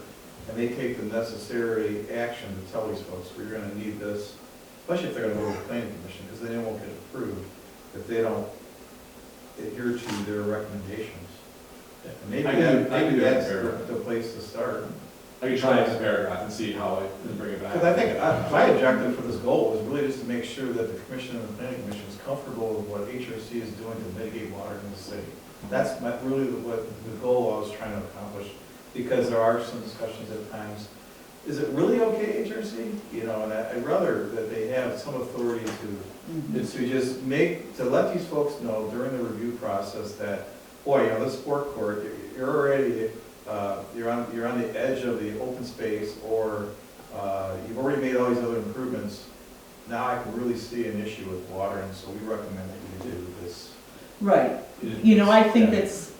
and they take the necessary action to tell these folks, we're gonna need this, especially if they're gonna go to the planning commission, because then it won't get approved if they don't adhere to their recommendations. And maybe that's the place to start. I can try it as a paragraph and see how I can bring it back. Because I think, my objective for this goal is really just to make sure that the commission and the planning commission is comfortable with what HRC is doing to mitigate water in the city. That's really what the goal I was trying to accomplish, because there are some discussions at times, is it really okay, HRC? And I'd rather that they have some authority to just to let these folks know during the review process that, boy, this sport court, you're already, you're on the edge of the open space, or you've already made all these other improvements. Now I can really see an issue with water, and so we recommend that you do this. Right. I think that's,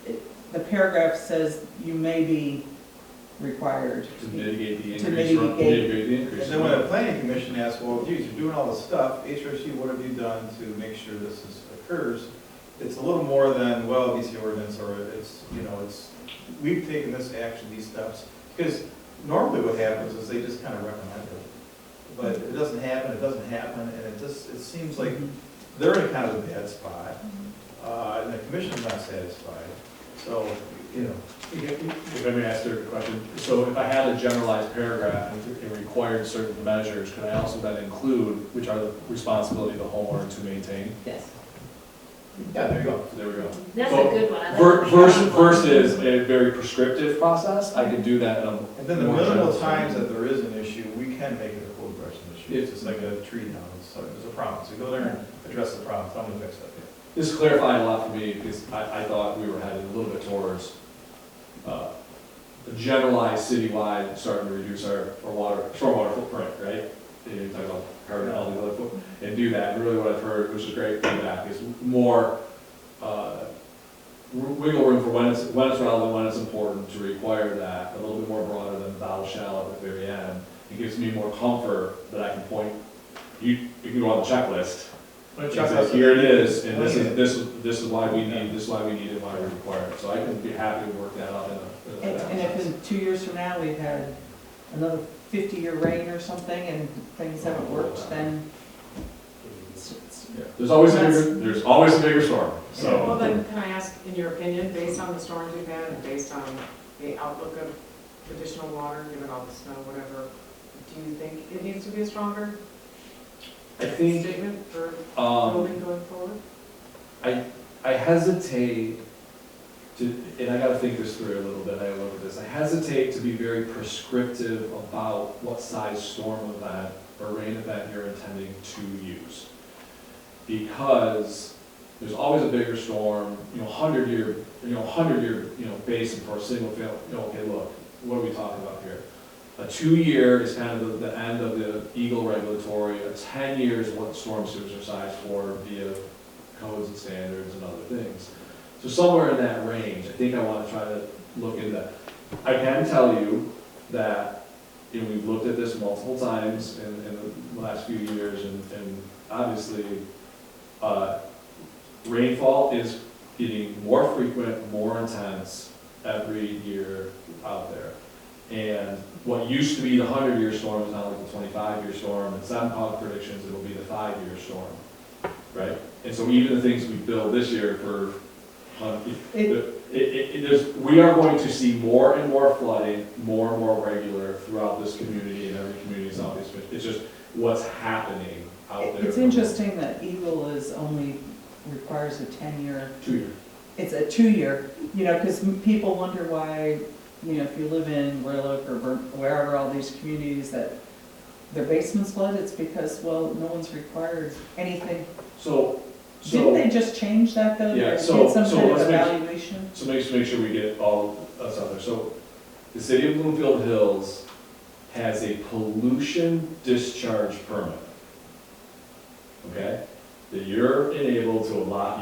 the paragraph says you may be required. To mitigate the To increase. mitigate. The increase. And then when the planning commission asks, well, geez, you're doing all this stuff, HRC, what have you done to make sure this occurs? It's a little more than, well, it meets the ordinance, or it's, we've taken this action, these steps. Because normally what happens is they just kind of recommend it. But it doesn't happen, and it seems like they're in kind of a bad spot. And the commission's not satisfied. So, If I may ask a question, so if I had a generalized paragraph and required certain measures, could I also then include, which are the responsibility of the homeowner to maintain? Yes. yeah, there you go. There we go. That's So, a good one. I like that. Versus a very prescriptive process, I could do that in a. And then the more minimal general times sense. that there is an issue, we can make it a code correction issue. It's just like a tree down, so there's a problem. So go there and address the problem, tell them to fix it. This clarified a lot for me, because I thought we were headed a little bit towards a generalized citywide, starting to reduce our stormwater footprint, right? You talk about carbon, all the other footprint, and do that. And really what I've heard, which is great feedback, is more wiggle room for when it's relevant, when it's important to require that, a little bit more broader than thou shall at the very end. It gives me more comfort that I can point, you can go on the checklist. Here it is, and this is why we need it, why we require it. So I can be happy to work that out in a. And if in 2 years from now we've had another 50-year reign or something and things haven't worked, then Yeah. There's always a bigger storm, so. Well, then, can I ask, in your opinion, based on the storms we've had, and based on the outlook of additional water, given all the snow, whatever, do you think it needs to be a stronger I think, statement for building going forward? I hesitate to, and I gotta think this through a little bit, I look at this, I hesitate to be very prescriptive about what size storm event or rain event you're intending to use. Because there's always a bigger storm, 100-year basin for a single family, okay, look, what are we talking about here? A 2-year is kind of the end of the Eagle regulatory, a 10 year is what storm sewers are sized for via codes and standards and other things. So somewhere in that range, I think I want to try to look into that. I can tell you that, you know, we've looked at this multiple times in the last few years, and obviously, rainfall is getting more frequent, more intense every year out there. And what used to be the 100-year storm is now like the 25-year storm, and some predictions it'll be the 5-year storm, right? And so even the things we build this year for, we are going to see more and more flooding, more and more regular throughout this community and every community in Southeast Michigan. It's just what's happening out there. It's interesting that Eagle is only, requires a 10-year. 2-year. It's a 2-year, you know, because people wonder why, you know, if you live in Royal Oak or wherever, all these communities that their basements flood, it's because, well, no one's required anything. Didn't they just change that though? Yeah, Did so some kind of let's evaluation? So make sure we get all us out there. So the city of Bloomfield Hills has a pollution discharge permit. Okay? That you're enabled to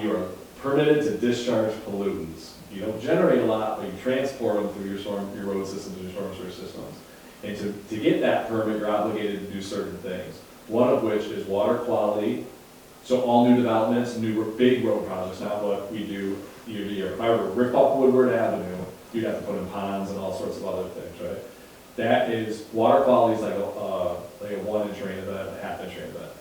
you are permitted to discharge pollutants. You don't generate a lot, but you transport them through your road systems, your storm sewer systems. And to get that permit, you're obligated to do certain things. One of which is water quality. So all new developments, big road projects, not what we do year to year. If I were to rip up Woodward Avenue, you'd have to put in ponds and all sorts of other things, right? That is, water quality is like a 1-inch rain event, a half-inch rain event.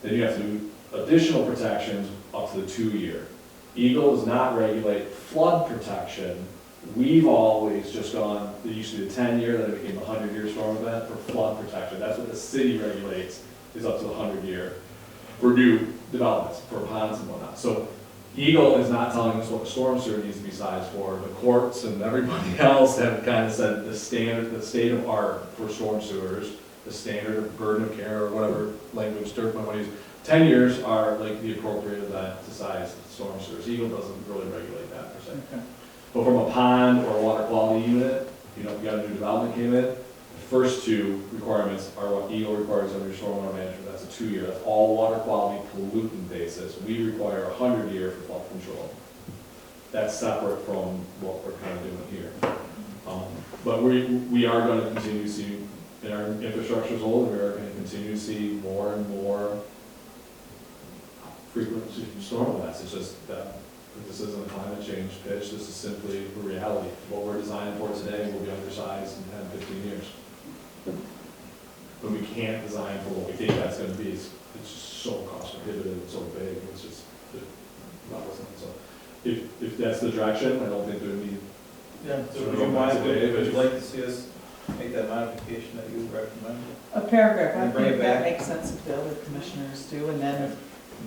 Then you have to do additional protections up to the 2-year. Eagle does not regulate flood protection. We've always just gone, it used to be a 10-year, then it became a 100-year storm event for flood protection. That's what the city regulates, is up to the 100-year for new developments, for ponds and whatnot. So Eagle is not telling us what the storm sewer needs to be sized for. The courts and everybody else have kind of said the state of art for storm sewers, the standard of burden of care, or whatever language Dirk might want to use. 10 years are like the appropriate event to size storm sewers. Eagle doesn't really regulate that per se. Okay. But from a pond or a water quality unit, you know, if you got a new development came in, the first 2 requirements are what Eagle requires under your stormwater management. That's a 2-year. That's all water quality pollutant basis. We require a 100-year for flood control. That's separate from what we're kind of doing here. But we are going to continue to see, in our infrastructure is old, and we are going to continue to see more and more frequent storm events. It's just that this isn't a climate change pitch. This is simply a reality. What we're designing for today will be undersized in 10, 15 years. But we can't design for what we think that's going to be. It's just so cost prohibitive and so big. It's just not listening. So if that's the direction, I don't think there would be. Yeah, so would you like to see us make that modification that you recommend? A paragraph, I And bring it think that back. makes sense if the other commissioners do, and then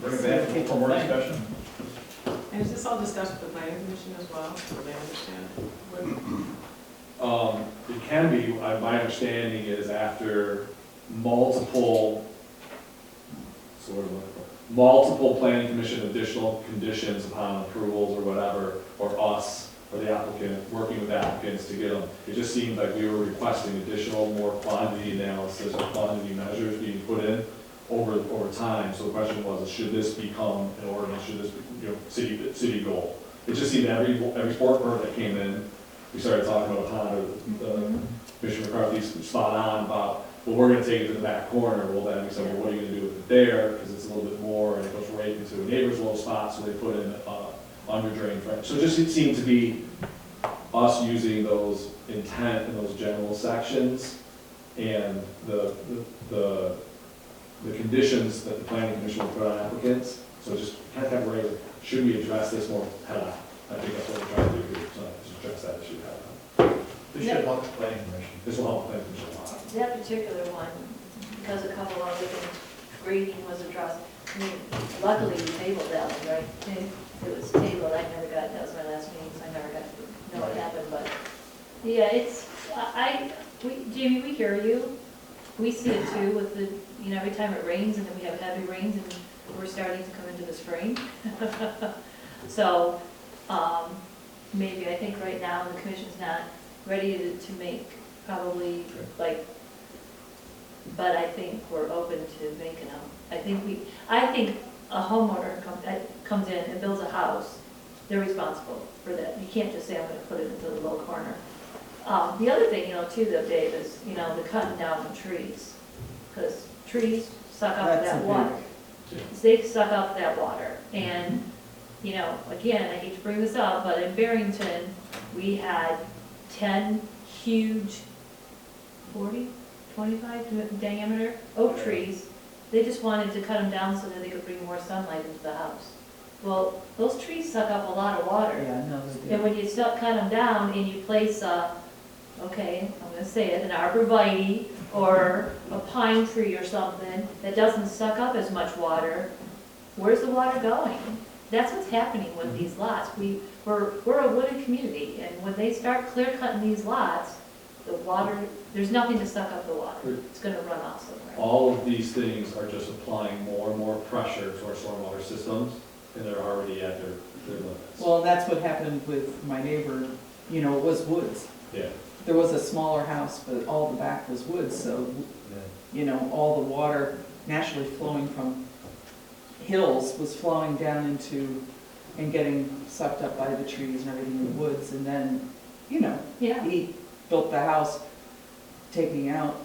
Bring it back for more discussion? And is this all discussed with the planning commission as well, so they understand? It can be. My understanding is after multiple planning commission additional conditions upon approvals or whatever, or us, or the applicant, working with applicants to get them. It just seemed like we were requesting additional, more quantity analysis or quantity measures being put in over time. So the question was, should this become an ordinance? Should this be, you know, city goal? It just seemed every sport permit that came in, we started talking about a pond, or Commissioner McCarthy's spot on about, well, we're going to take it to the back corner. Well, then we said, well, what are you going to do with it there? Because it's a little bit more, and it goes right into a neighbor's little spot, so they put in under drain front. So it seemed to be us using those intent in those general sections and the conditions that the planning commission will put on applicants. So just kind of regular, should we address this more head on? I think that's what we're trying to do here, so just address that issue head on. This should help the planning commission. This will help the planning commission a lot. That particular one, because a couple of the grading was addressed, I mean, luckily we tabled that one, right? It was tabled, that was my last meeting, so I never got to know what happened, but, yeah, Jamie, we hear you. We see it too with the, you know, every time it rains and then we have heavy rains and we're starting to come into the spring. So, maybe I think right now the commission's not ready to make probably like, but I think we're open to making them. I think a homeowner comes in and builds a house they're responsible for that. You can't just say, I'm gonna put it into the low corner. The other thing, too, though, Dave, is, the cutting down the trees. Because trees suck up That's a that big- water. They suck up that water. And, again, I hate to bring this up, but in Barrington, we had 10 huge 40, 25 diameter oak trees. They just wanted to cut them down so that they could bring more sunlight into the house. Well, those trees suck up a lot of water. Yeah, no, they And do. when you cut them down and you place okay, I'm gonna say it, an arborvitae or a pine tree or something that doesn't suck up as much water, where's the water going? That's what's happening with these lots. We're a wooded community, and when they start clear cutting these lots, the water, there's nothing to suck up the water. It's gonna run off somewhere. All of these things are just applying more and more pressure to our stormwater systems, and they're already at their limits. Well, that's what happened with my neighbor, it was woods. Yeah. There was a smaller house, but all the back was woods, so, all the water naturally flowing from hills was flowing down into, and getting sucked up by the trees and everything in the woods, and then, Yeah. he built the house taking out,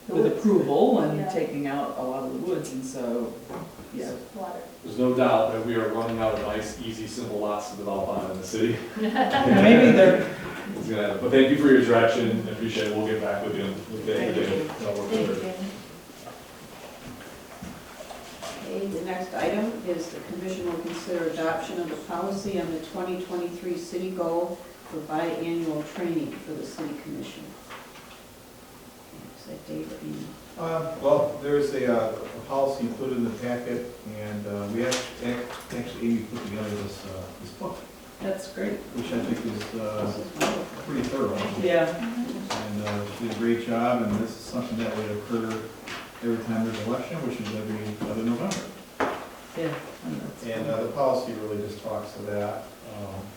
The with woods. approval, and Yeah. taking out a lot of the woods, and so, yeah. Water. There's no doubt that we are running out of nice, easy, simple lots to develop on in the city. Maybe they're, It's gonna happen. But thank you for your direction, I appreciate it, we'll get back with you. Thank you. We'll Thank you, work Jamie. Okay, the next item is the commission will consider adoption of the policy on the 2023 city goal for biannual training for the city commission. Is that Dave or Amy? Well, there's a policy included in the packet, and we actually, Amy put together this book, that's great. which I think is This is wonderful. pretty thorough. Yeah, And she did a great job, and this is something that would occur every time there's an election, which is every other November. yeah. And that's And the policy really just talks to that,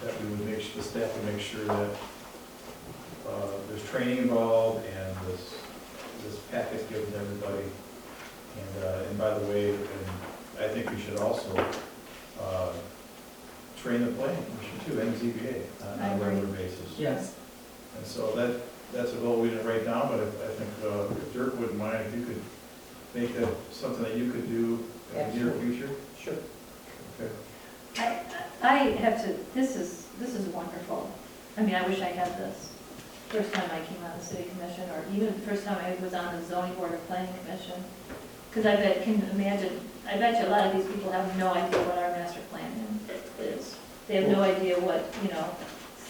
that we would the staff would make sure that there's training involved, and this packet given to everybody. And by the way, and I think we should also train the planning commission too, and ZBA on I a agree. regular basis. Yes, And so that's a goal we didn't write down, but I think if Dirk wouldn't mind, if you could make that something that you could do in the near future. Sure. Okay. I have to, this is wonderful. I mean, I wish I had this. First time I came on the city commission, or even the first time I was on the zoning board or planning commission. Because I bet you a lot of these people have no idea what our master plan is. They have no idea what,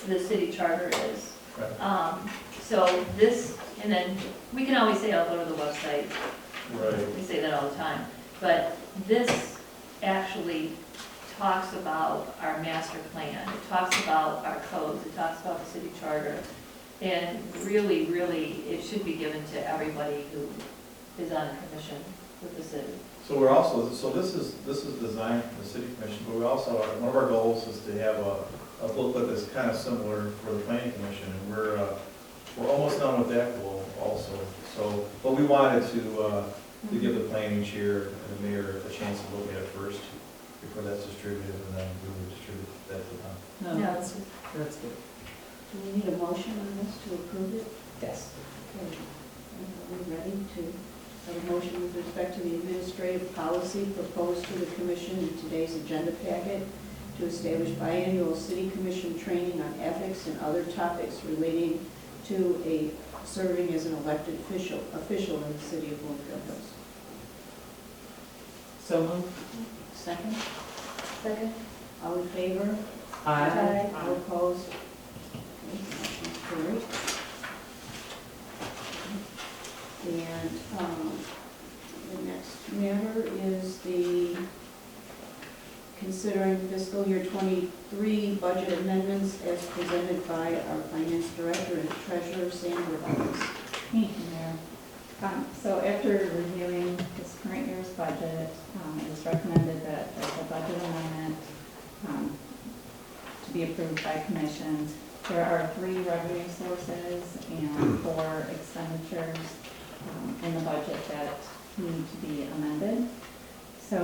the city charter is. Right. So this, and then, we can always say, I'll go to the website. Right. We say that all the time. But this actually talks about our master plan, it talks about our codes, it talks about the city charter. And really, really, it should be given to everybody who is on a commission with the city. So we're also, this is designed for the city commission, but we also, one of our goals is to have a booklet that's kind of similar for the planning commission, and we're almost done with that goal also. So, but we wanted to give the planning chair and the mayor a chance to look at it first before that's distributed, and then we would distribute that to them. no, Yeah. that's good. Do we need a motion on this to approve it? Yes. Okay. Are we ready to have a motion with respect to the administrative policy proposed to the commission in today's agenda packet to establish biannual city commission training on ethics and other topics relating to serving as an elected official in the city of Bloomfield Hills? So moved. Second? Second? All in favor? Aye. All opposed? Okay, motion's carried. And the next matter is the considering fiscal year '23 budget amendments as presented by our finance director and treasurer, Sandra Barnes. Thank you, Mayor. So after reviewing this current year's budget, it was recommended that there's a budget amendment to be approved by commissions. There are 3 revenue sources and 4 expenditures in the budget that need to be amended. So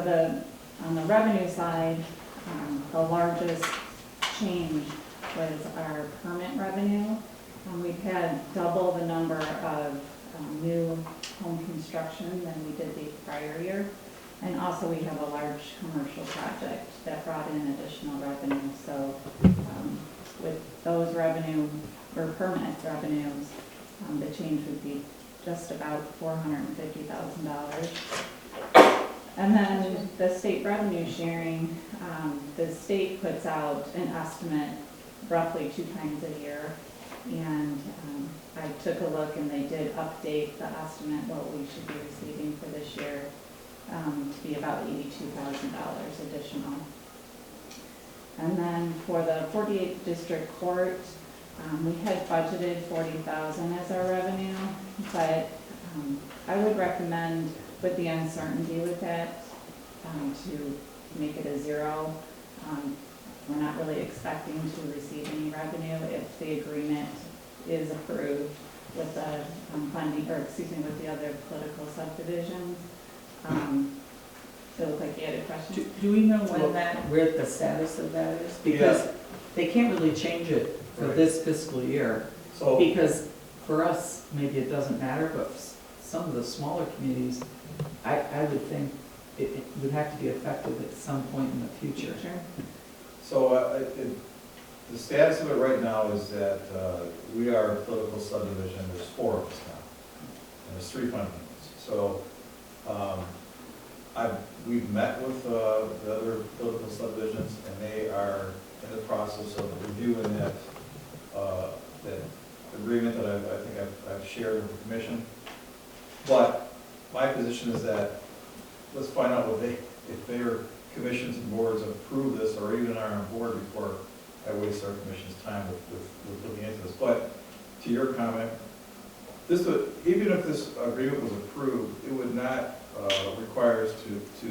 on the revenue side, the largest change was our permit revenue. We've had double the number of new home construction than we did the prior year. And also we have a large commercial project that brought in additional revenue. So with those revenue or permit revenues, the change would be just about $450,000. And then the state revenue sharing, the state puts out an estimate roughly 2 times a year. And I took a look and they did update the estimate, what we should be receiving for this year, to be about $82,000 additional. And then for the 48th District Court, we had budgeted $40,000 as our revenue, but I would recommend, with the uncertainty with that, to make it a 0. We're not really expecting to receive any revenue if the agreement is approved with the funding, or excuse me, with the other political subdivisions. It looked like you had a question. Do we know where the status of that is? Because they can't really change it for this fiscal year. So, Because for us, maybe it doesn't matter, but some of the smaller communities, I would think it would have to be effective at some point in the future. Sure. So the status of it right now is that we are a political subdivision. There's 4 of us now, and there's 3 funding units. So we've met with the other political subdivisions, and they are in the process of reviewing that agreement that I think I've shared with the commission. But my position is that let's find out if their commissions and boards approve this or even are on board before I waste our commission's time with looking into this. But to your comment, even if this agreement was approved, it would not require us to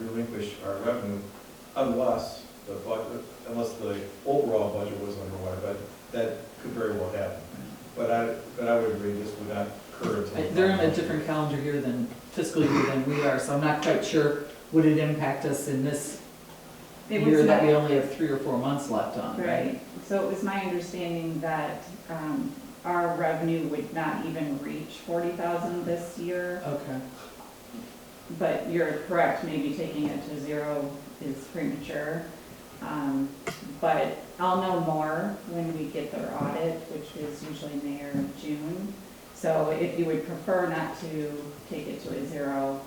relinquish our revenue unless the overall budget was underwater. But that could very well happen. But I would agree this would not occur until They're in a different calendar year than fiscal year than we are, so I'm not quite sure, would it impact us in this year that we only have 3 or 4 months left on, right? Right. So it was my understanding that our revenue would not even reach 40,000 this year. Okay. But you're correct, maybe taking it to 0 is premature. But I'll know more when we get their audit, which is usually May or June. So if you would prefer not to take it to a 0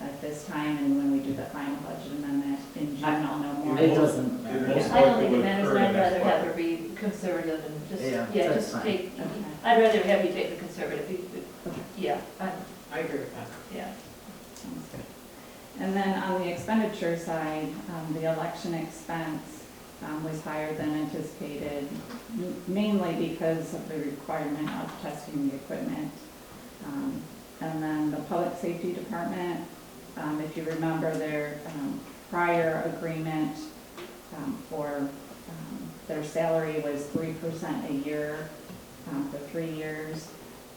at this time, and when we do the final budget amendment in June, I'll know more. It doesn't matter. most I don't likely think it would matters, occur but I'd next rather have budget. her be conservative and just, Yeah, yeah, that's just fine. take, Okay. I'd rather have you take the conservative, yeah, I agree with that. yeah. Sounds good. And then on the expenditure side, the election expense was higher than anticipated, mainly because of the requirement of testing the equipment. And then the public safety department, if you remember their prior agreement for their salary was 3% a year for 3 years.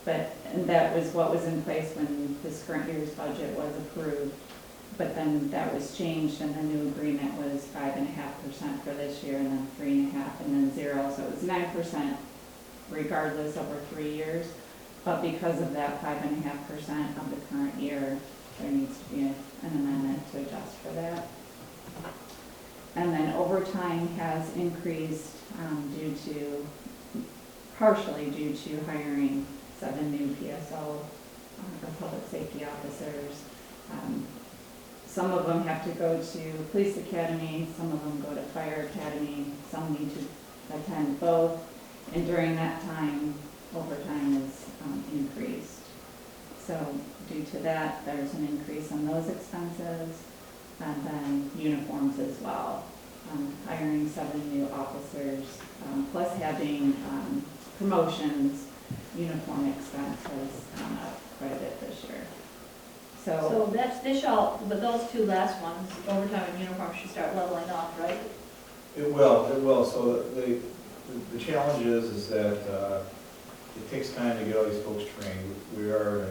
And that was what was in place when this current year's budget was approved. But then that was changed and the new agreement was 5.5% for this year and then 3.5% and then 0. So it was 9% regardless over 3 years. But because of that 5.5% of the current year, there needs to be an amendment to adjust for that. And then overtime has increased partially due to hiring 7 new PSO or public safety officers. Some of them have to go to police academy, some of them go to fire academy, some need to attend both. And during that time, overtime is increased. So due to that, there's an increase in those expenses. And then uniforms as well. Hiring 7 new officers, plus having promotions, uniform expense has gone up quite a bit this year. So but those 2 last ones, overtime and uniform, should start leveling off, right? It will. So the challenge is that it takes time to get all these folks trained. We are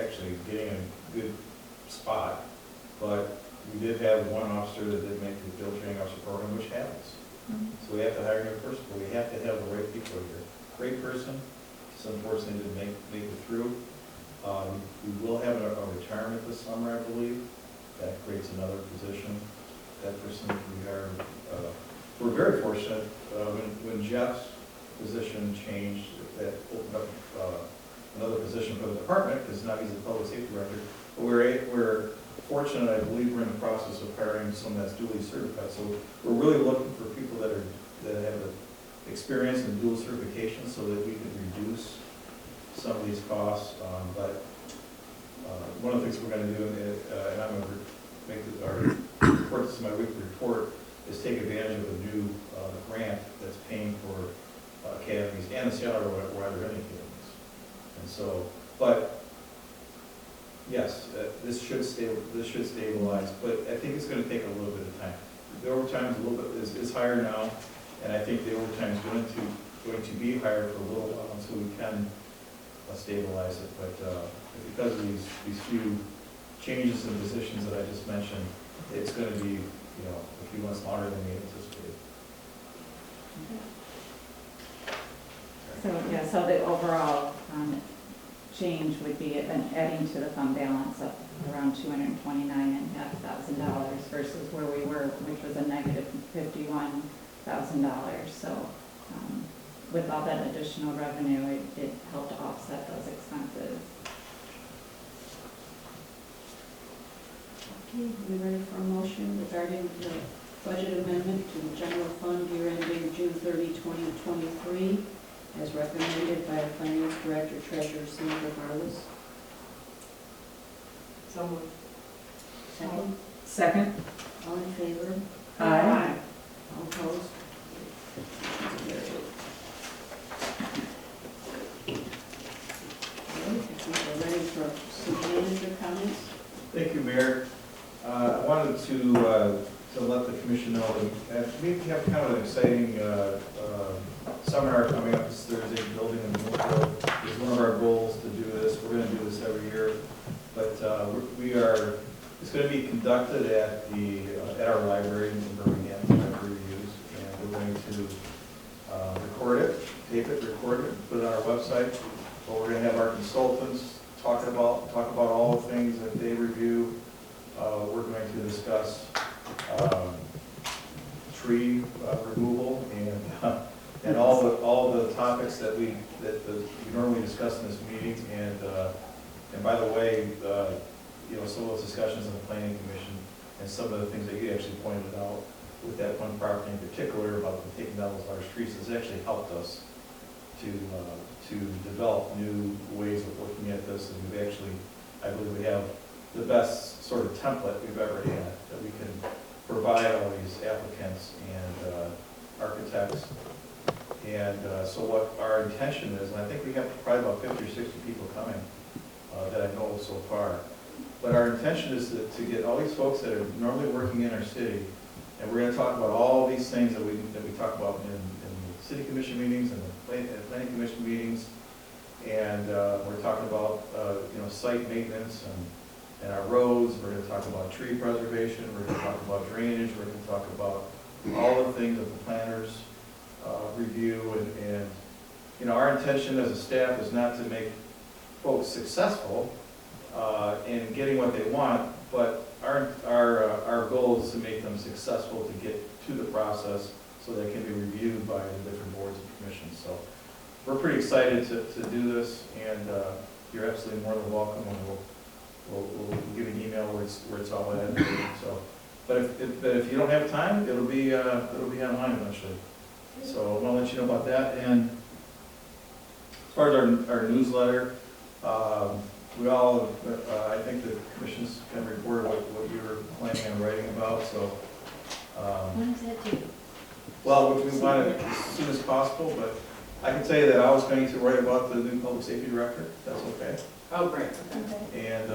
actually getting a good spot, but we did have 1 officer that did make the field training officer program, which happens. So we have to hire a new person, but we have to have the right people here. Great person, just unfortunately didn't make it through. We will have a retirement this summer, I believe. That creates another position. That person we hired. We're very fortunate, when Jeff's position changed, that opened up another position for the department, because now he's the public safety director. But we're fortunate, I believe we're in the process of hiring someone that's duly certified. So we're really looking for people that have the experience and dual certification so that we can reduce some of these costs. But one of the things we're going to do, and I'm going to make our report, this is my weekly report, is take advantage of a new grant that's paying for academies and the salary while they're in academies. And so, but yes, this should stabilize, but I think it's going to take a little bit of time. The overtime is a little bit is higher now, and I think the overtime is going to be higher for a little while until we can stabilize it. But because of these few changes in positions that I just mentioned, it's going to be a few months longer than we anticipated. So, yeah, so the overall change would be an adding to the fund balance of around $229,500 versus where we were, which was a negative $51,000. So with all that additional revenue, it helped offset those expenses. Okay, we ready for a motion regarding the budget amendment to the general fund year ending June 30, 2023, as recommended by Finance Director Treasurer Sandra Barlis? So moved. Second? Second? All in favor? Aye. All opposed? Carried. Okay, I think we're ready for some manager comments. Thank you, Mayor. I wanted to let the commission know that we have kind of an exciting seminar coming up this Thursday, building in Bloomfield. It's one of our goals to do this. We're going to do this every year, but it's going to be conducted at our library in Birmingham, library use, and we're going to record it, tape it, record it, put it on our website. But we're going to have our consultants talk about all the things that they review. We're going to discuss tree removal and all the topics that we normally discuss in this meeting. And by the way, some of those discussions in the Planning Commission and some of the things that you actually pointed out with that one property in particular about taking down those large trees has actually helped us to develop new ways of looking at this. And we've actually, I believe we have the best sort of template we've ever had that we can provide all these applicants and architects. And so what our intention is, and I think we have probably about 50 or 60 people coming that I know so far, but our intention is to get all these folks that are normally working in our city, and we're going to talk about all these things that we talk about in the city commission meetings and the planning commission meetings, and we're talking about site maintenance and our roads. We're going to talk about tree preservation. We're going to talk about drainage. We're going to talk about all the things that the planners review. And our intention as a staff is not to make folks successful in getting what they want, but our goal is to make them successful to get to the process so they can be reviewed by the different boards and commissions. So we're pretty excited to do this, and you're absolutely more than welcome, and we'll give you an email where it's all at. So, but if you don't have time, it'll be online eventually. So I want to let you know about that. And as far as our newsletter, I think the commissions can report what you were planning on writing about. So When is that due? well, we want it as soon as possible, but I can tell you that I was going to write about the new public safety director. If that's okay. Oh, great, okay. And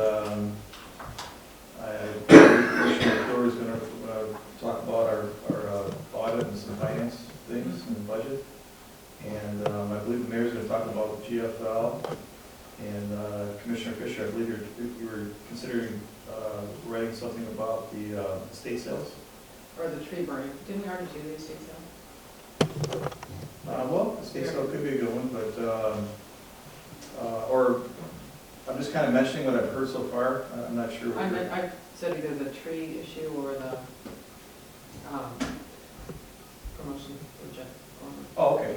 Commissioner McClure is going to talk about our audit and some finance things and the budget. And I believe the mayor's going to talk about GFL. And Commissioner Fisher, I believe you were considering writing something about the estate sales. Or the tree burning. Didn't we already do the estate sale? Well, this case, so it could be a good one, but, or, I'm just kind of mentioning what I've heard so far, I'm not sure. what you're- I said either the tree issue or the promotion for Jeff Gorman. Oh, okay,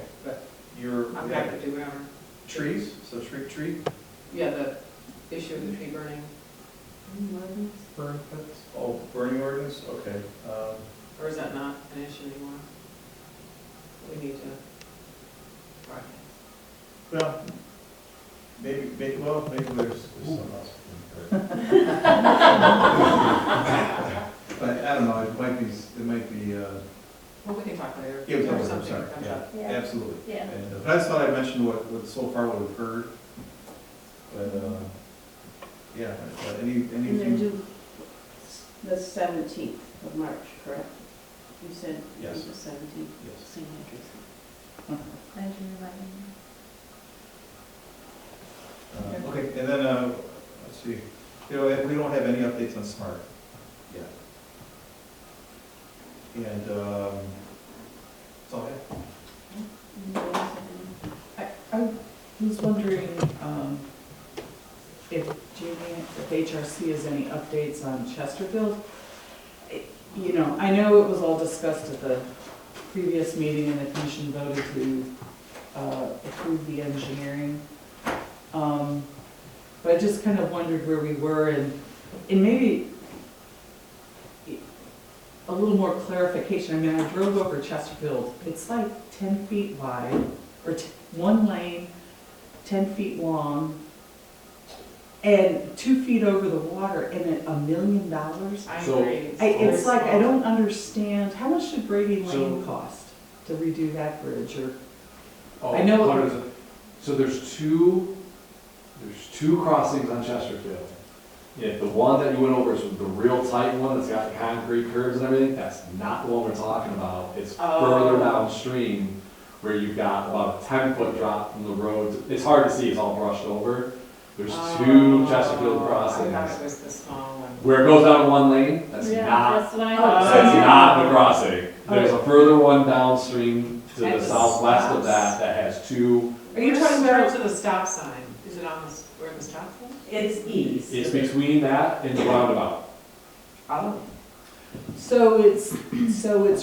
you're, I'm happy to do whatever. trees, so tree, Yeah, the issue of the tree burning, Burn pits. oh, burning ordinance, okay. or is that not an issue anymore? We need to. Right. Well, maybe there's something else. But I don't know, it might be, Well, we can talk later. Yeah, we can talk Or later, something sorry, comes yeah. up. Yeah. Absolutely. Yeah. And I just thought I'd mention what so far what we've heard. But, yeah, And they're anything, due the 17th of March, correct? You said it Yes. was the 17th, yes. St. Andrews. Thank you for letting me Okay, and then, let's see, we don't have any updates on SMART yet. And, that's all I have. I was wondering if Jamie, if HRC has any updates on Chesterfield. You know, I know it was all discussed at the previous meeting and the commission voted to approve the engineering. But I just kind of wondered where we were and maybe a little more clarification. I mean, I drove over Chesterfield. It's like 10 feet wide, or one lane, 10 feet long, and 2 feet over the water, and at $1 million? I So- agree. It's like, I don't understand, how much did Brady So- Lane cost to redo that bridge, or? Oh, I know- hundreds of- So there's two crossings on Chesterfield. Yeah, the one that you went over is the real tight one that's got the concrete curves and everything, that's not the one we're talking about. It's further downstream where you've got about a 10-foot drop from the road. It's hard to see, it's all brushed over. There's two Chesterfield I crossings. thought it was the small one. Where it goes down to one lane, that's Yeah, not, that's what I that's thought. not the crossing. There's a further one downstream to At the the southwest of stops. that has two. Are you talking Where's about? to the stop sign? Is it on the, where the stop sign? It's east. It's between that and the roundabout. Oh. So it's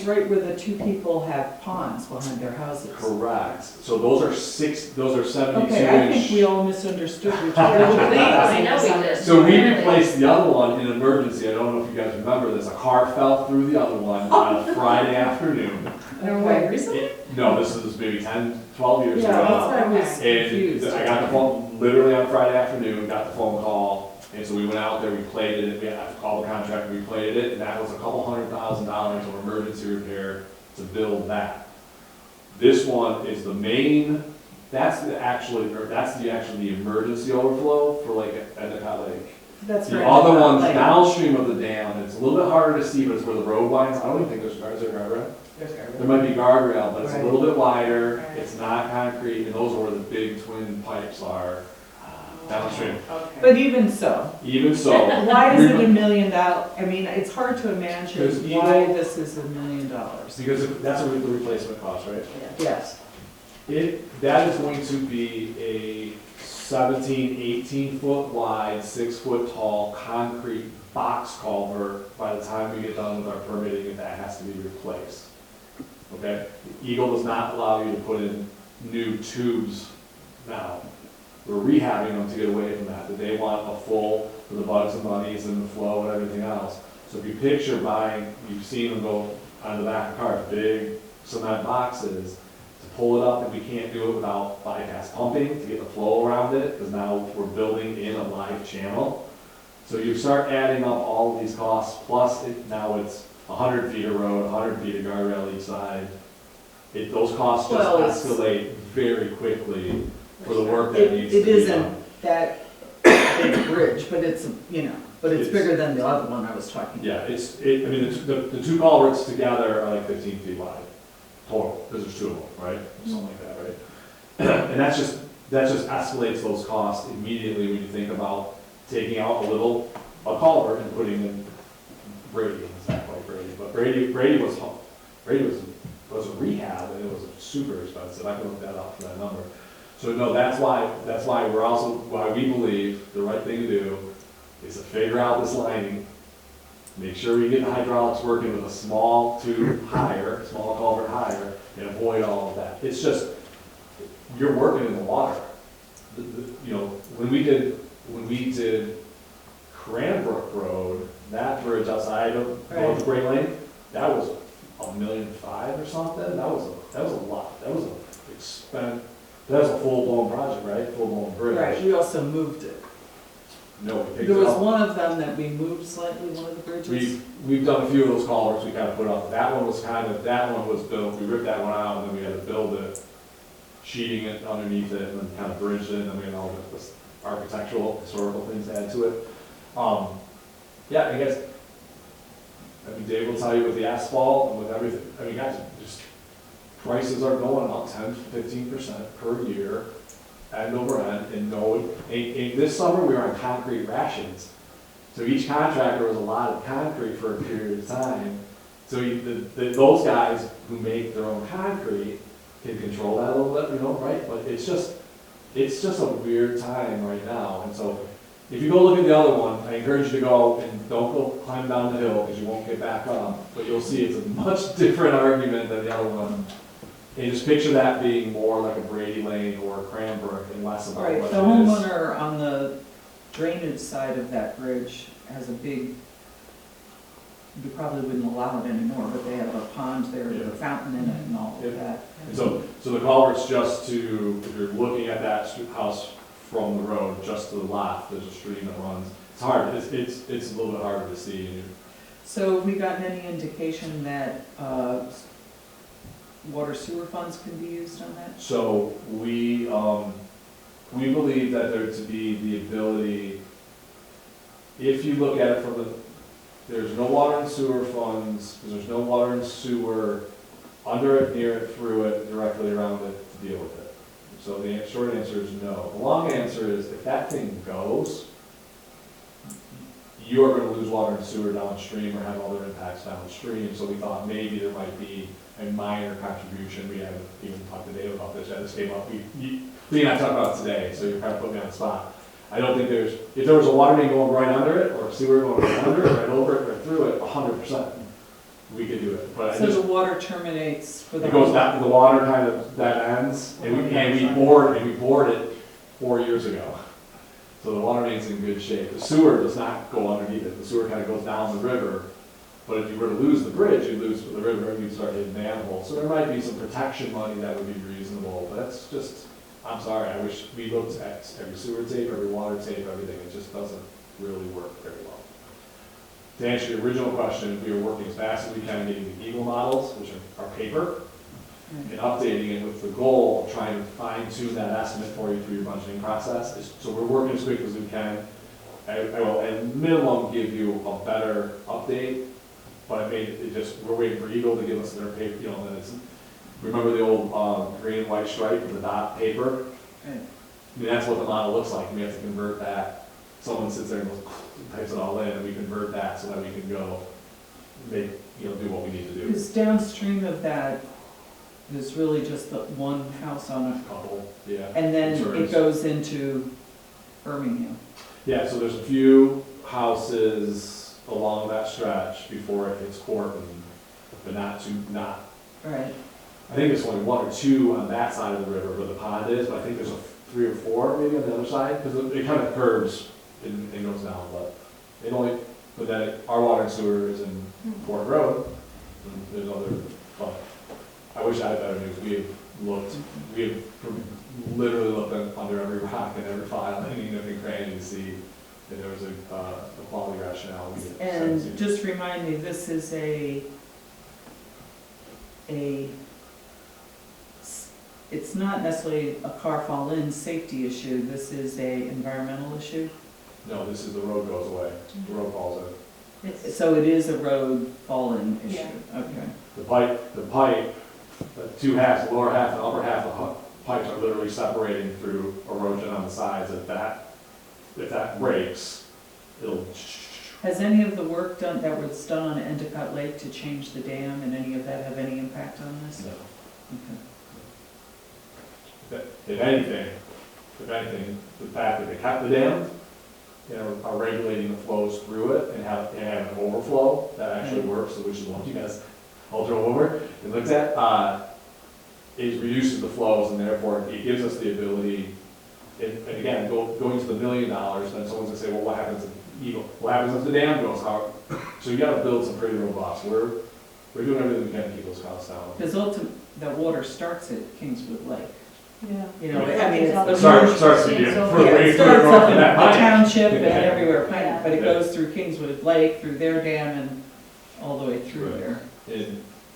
right where the two people have ponds behind their houses. Correct. So those are 72 Okay, I think we inch. all misunderstood each I other. know we did. So we replaced the other one in emergency. I don't know if you guys remember this. A car fell through the other one on a Friday afternoon. No way, recently? No, this is maybe 10, 12 years Yeah, that's ago. why I was confused. And I got the phone, literally on Friday afternoon, got the phone call. And so we went out there, we plated it, we had to call the contractor, we plated it, and that was $200,000 of emergency repair to build that. This one is the main, that's the emergency overflow for like Endicott Lake. That's The right. other one's Like- downstream of the dam, and it's a little bit harder to see, but it's where the road winds. I don't even think there's guardrail. There's There might be guardrail, but it's a Right. little bit wider, Right. it's not concrete, and those are where the big twin pipes are downstream. Okay. But even so, Even so, why is it $1 million? I mean, it's hard to imagine Because why Eagle- this is $1 million. because that's what the replacement cost, right? Yes. That is going to be a 17, 18-foot wide, 6-foot tall concrete box culvert by the time we get done with our permitting, and that has to be replaced. Okay? Eagle does not allow you to put in new tubes now. We're rehabbing them to get away from that, but they want a full, for the bugs and bunnies and the flow and everything else. So if you picture buying, you've seen them go on the back of cars, big cement boxes, to pull it up, and we can't do it without bypass pumping to get the flow around it, because now we're building in a live channel. So you start adding up all of these costs, plus now it's 100 feet of road, 100 feet of guardrail each side. Those costs just Well, it's- escalate very quickly for the work that needs to It be done. isn't that big bridge, but it's It's- bigger than the other one I was talking about. Yeah, I mean, the two culverts together are like 15 feet wide total, because there's two of them, right? Something like that, right? And that just escalates those costs immediately when you think about taking out a culvert and putting in Brady. It's not quite Brady, but Brady was was a rehab, and it was super expensive. I can look that up for that number. So no, that's why why we believe the right thing to do is to figure out this lining, make sure we get the hydraulics working with a small tube higher, small culvert higher, and avoid all of that. It's just, you're working in the water. You know, when we did Cranbrook Road, that bridge outside of Right. Great Lane, that was $1.5 million or something. That was a lot. That was a expense. That was a full-blown project, right? Full-blown bridge. Right, we also moved it. No, we picked There it was up. one of them that we moved slightly, one of the bridges. We've done a few of those culverts we kind of put up. That one was built, we ripped that one out, and then we had to build it, sheeting it underneath it, and then kind of bridged it, and then we had all the architectural, historical things to add to it. Yeah, I guess, Dave will tell you with the asphalt and with everything, guys, just, prices are going up 10-15% per year, end over end, and this summer we were on concrete rations. So each contractor was allotted concrete for a period of time. So those guys who make their own concrete can control that a little bit, right? But it's just a weird time right now. And so if you go look at the other one, I encourage you to go and don't go climb down the hill because you won't get back up. But you'll see it's a much different argument than the other one. And just picture that being more like a Brady Lane or a Cranbrook and less about Right, what the it is. homeowner on the drainage side of that bridge has a big, you probably wouldn't allow it anymore, but they have a pond there with a fountain in it and all Yeah. of that. And so the culvert's just to, if you're looking at that house from the road, just to the left, there's a stream that runs. It's hard, it's a little bit harder to see. So have we gotten any indication that water sewer funds can be used on that? So we believe that there to be the ability, if you look at it from there's no water and sewer funds, because there's no water and sewer under it, near it, through it, directly around it to deal with it. So the short answer is no. The long answer is if that thing goes, you are going to lose water and sewer downstream or have other impacts downstream. So we thought maybe there might be a minor contribution. We haven't even talked to Dave about this yet. This came up. We and I talked about it today, so you're kind of putting me on the spot. I don't think if there was a water main going right under it, or a sewer going right under it, right over it, right through it, 100%, we could do it. But So the water terminates for the. it goes back, the water kind of, that ends, and we bored it 4 years ago. So the water main's in good shape. The sewer does not go underneath it. The sewer kind of goes down the river. But if you were to lose the bridge, you'd lose the river and you'd start hitting manholes. So there might be some protection money that would be reasonable. But that's just, I'm sorry, I wish we looked at every sewer tape, every water tape, everything. It just doesn't really work very well. To answer your original question, we are working as fast as we can getting the Eagle models, which are paper, and updating it with the goal of trying to fine tune that estimate for you through your budgeting process. So we're working as quick as we can. I will at minimum give you a better update, but we're waiting for Eagle to give us their paper, then it's, remember the old green and white stripe with the dot paper? Right. That's what the model looks like. We have to convert that. Someone sits there and types it all in, and we convert that so that we can go do what we need to do. Because downstream of that, there's really just the one house on it, Couple, yeah. and then Concerns. it goes into Birmingham. Yeah, so there's a few houses along that stretch before it hits Corbin, but not. Right. I think there's only 1 or 2 on that side of the river where the pond is, but I think there's 3 or 4 maybe on the other side, because it kind of curves and goes down, but then our water and sewer is in Ford Road, and there's other, but I wish I had better news. We have literally looked under every rock and every file, and every cranny to see if there was a quality rationale. And just remind me, this is it's not necessarily a car fall in safety issue, this is a environmental issue? No, this is the road goes away, the road falls in. So it is a road fall-in issue? Yeah. Okay. The pipe, the 2 halves, the lower half and upper half of the pipes are literally separating through erosion on the sides. If that breaks, it'll Has any of the work done, that was done on Endicott Lake to change the dam, and any of that have any impact on this? No. Okay. If anything, the fact that they kept the dam, are regulating the flows through it and have an overflow that actually works, which is the one you guys all drove over and looked at, it reduces the flows, and therefore it gives us the ability, and again, going to the $1 million, then someone's gonna say, well, what happens if what happens if the dam goes out? So you gotta build some pretty robust. We're doing everything we can to keep those costs down. Because ultimately, the water starts at Kingswood Lake. Yeah. You know, I mean, it's the Starts to get So- for Yeah, way it further starts north up than in that. the township and Yeah. everywhere, Yeah. but it goes through Kingswood Lake, through their dam, and all the way through Right. there.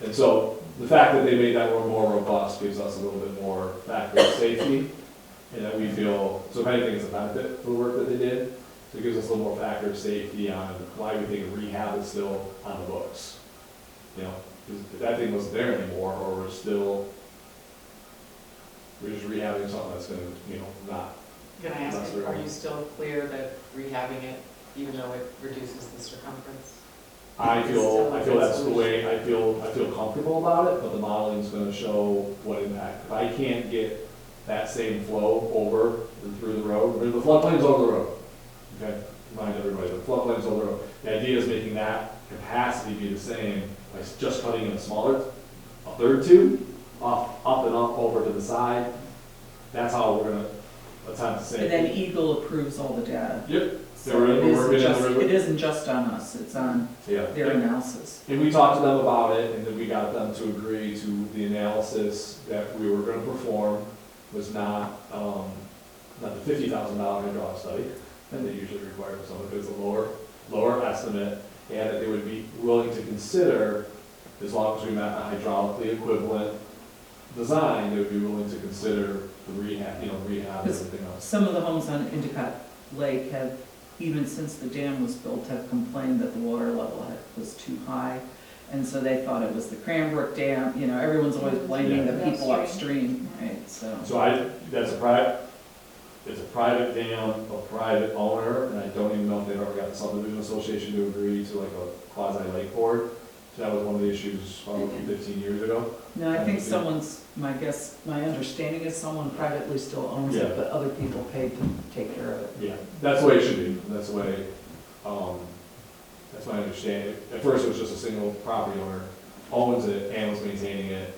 And so the fact that they made that one more robust gives us a little bit more factor of safety, and that we feel, so if anything, it's a benefit for the work that they did. So it gives us a little more factor of safety on why we think rehab is still on the books. Because if that thing wasn't there anymore, or we're just rehabbing something that's gonna, not. Can I ask, are you still clear that rehabbing it, even though it reduces the circumference? I feel that's the way, I feel comfortable about it, but the modeling's gonna show what impact. If I can't get that same flow over and through the road, the floodplain's over the road. Okay, remind everybody, the floodplain's over the road. The idea is making that capacity be the same by just cutting in a third tube, up and up over to the side. That's how we're gonna attempt to save. And then Eagle approves all the data. Yep. So We're it working isn't in the just, river. it isn't just on us, it's on Yeah. their analysis. And we talked to them about it, and then we got them to agree to the analysis that we were gonna perform was not the $50,000 hydraulic study that they usually require for someone, because it's a lower estimate, and that they would be willing to consider, as long as we met a hydraulically equivalent design, they would be willing to consider the rehab and everything else. Some of the homes on Endicott Lake have, even since the dam was built, have complained that the water level was too high. And so they thought it was the Cranbrook Dam, everyone's always blaming the people upstream, right, so. So it's a private dam, a private owner, and I don't even know if they've ever got the subdivision association to agree to like a quasi lake board. So that was one of the issues probably 15 years ago. No, I think my understanding is someone privately still owns it, Yeah. but other people pay to take care of it. Yeah, that's the way it should be. That's the way, that's my understanding. At first, it was just a single property owner owns it and was maintaining it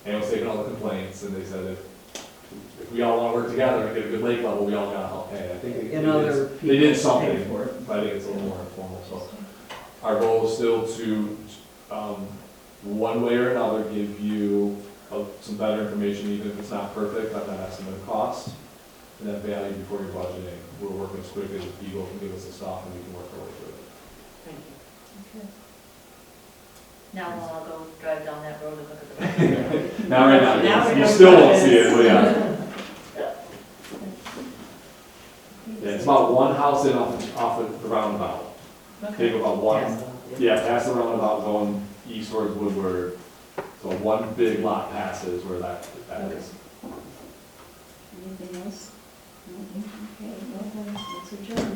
and was taking all the complaints, and they said if we all want to work together and get a good lake level, we all gotta help pay. I think And other they people did pay something, for it. but I think it's a little more informal, so. Our goal is still to, one way or another, give you some better information, even if it's not perfect, but that estimate of cost and that value before you're budgeting. We're working as quickly as Eagle can give us the stuff, and we can work our way through it. Thank you. Okay. Now we'll all go drive down that road and look at the. Now, right now, Now we you know still what won't it see it, is. but yeah. Yeah, it's about one house in off of the roundabout. Take about one, yeah, past the roundabout going east towards Woodward. So one big lot passes where that is. Anything else? Okay, well, let's adjourn.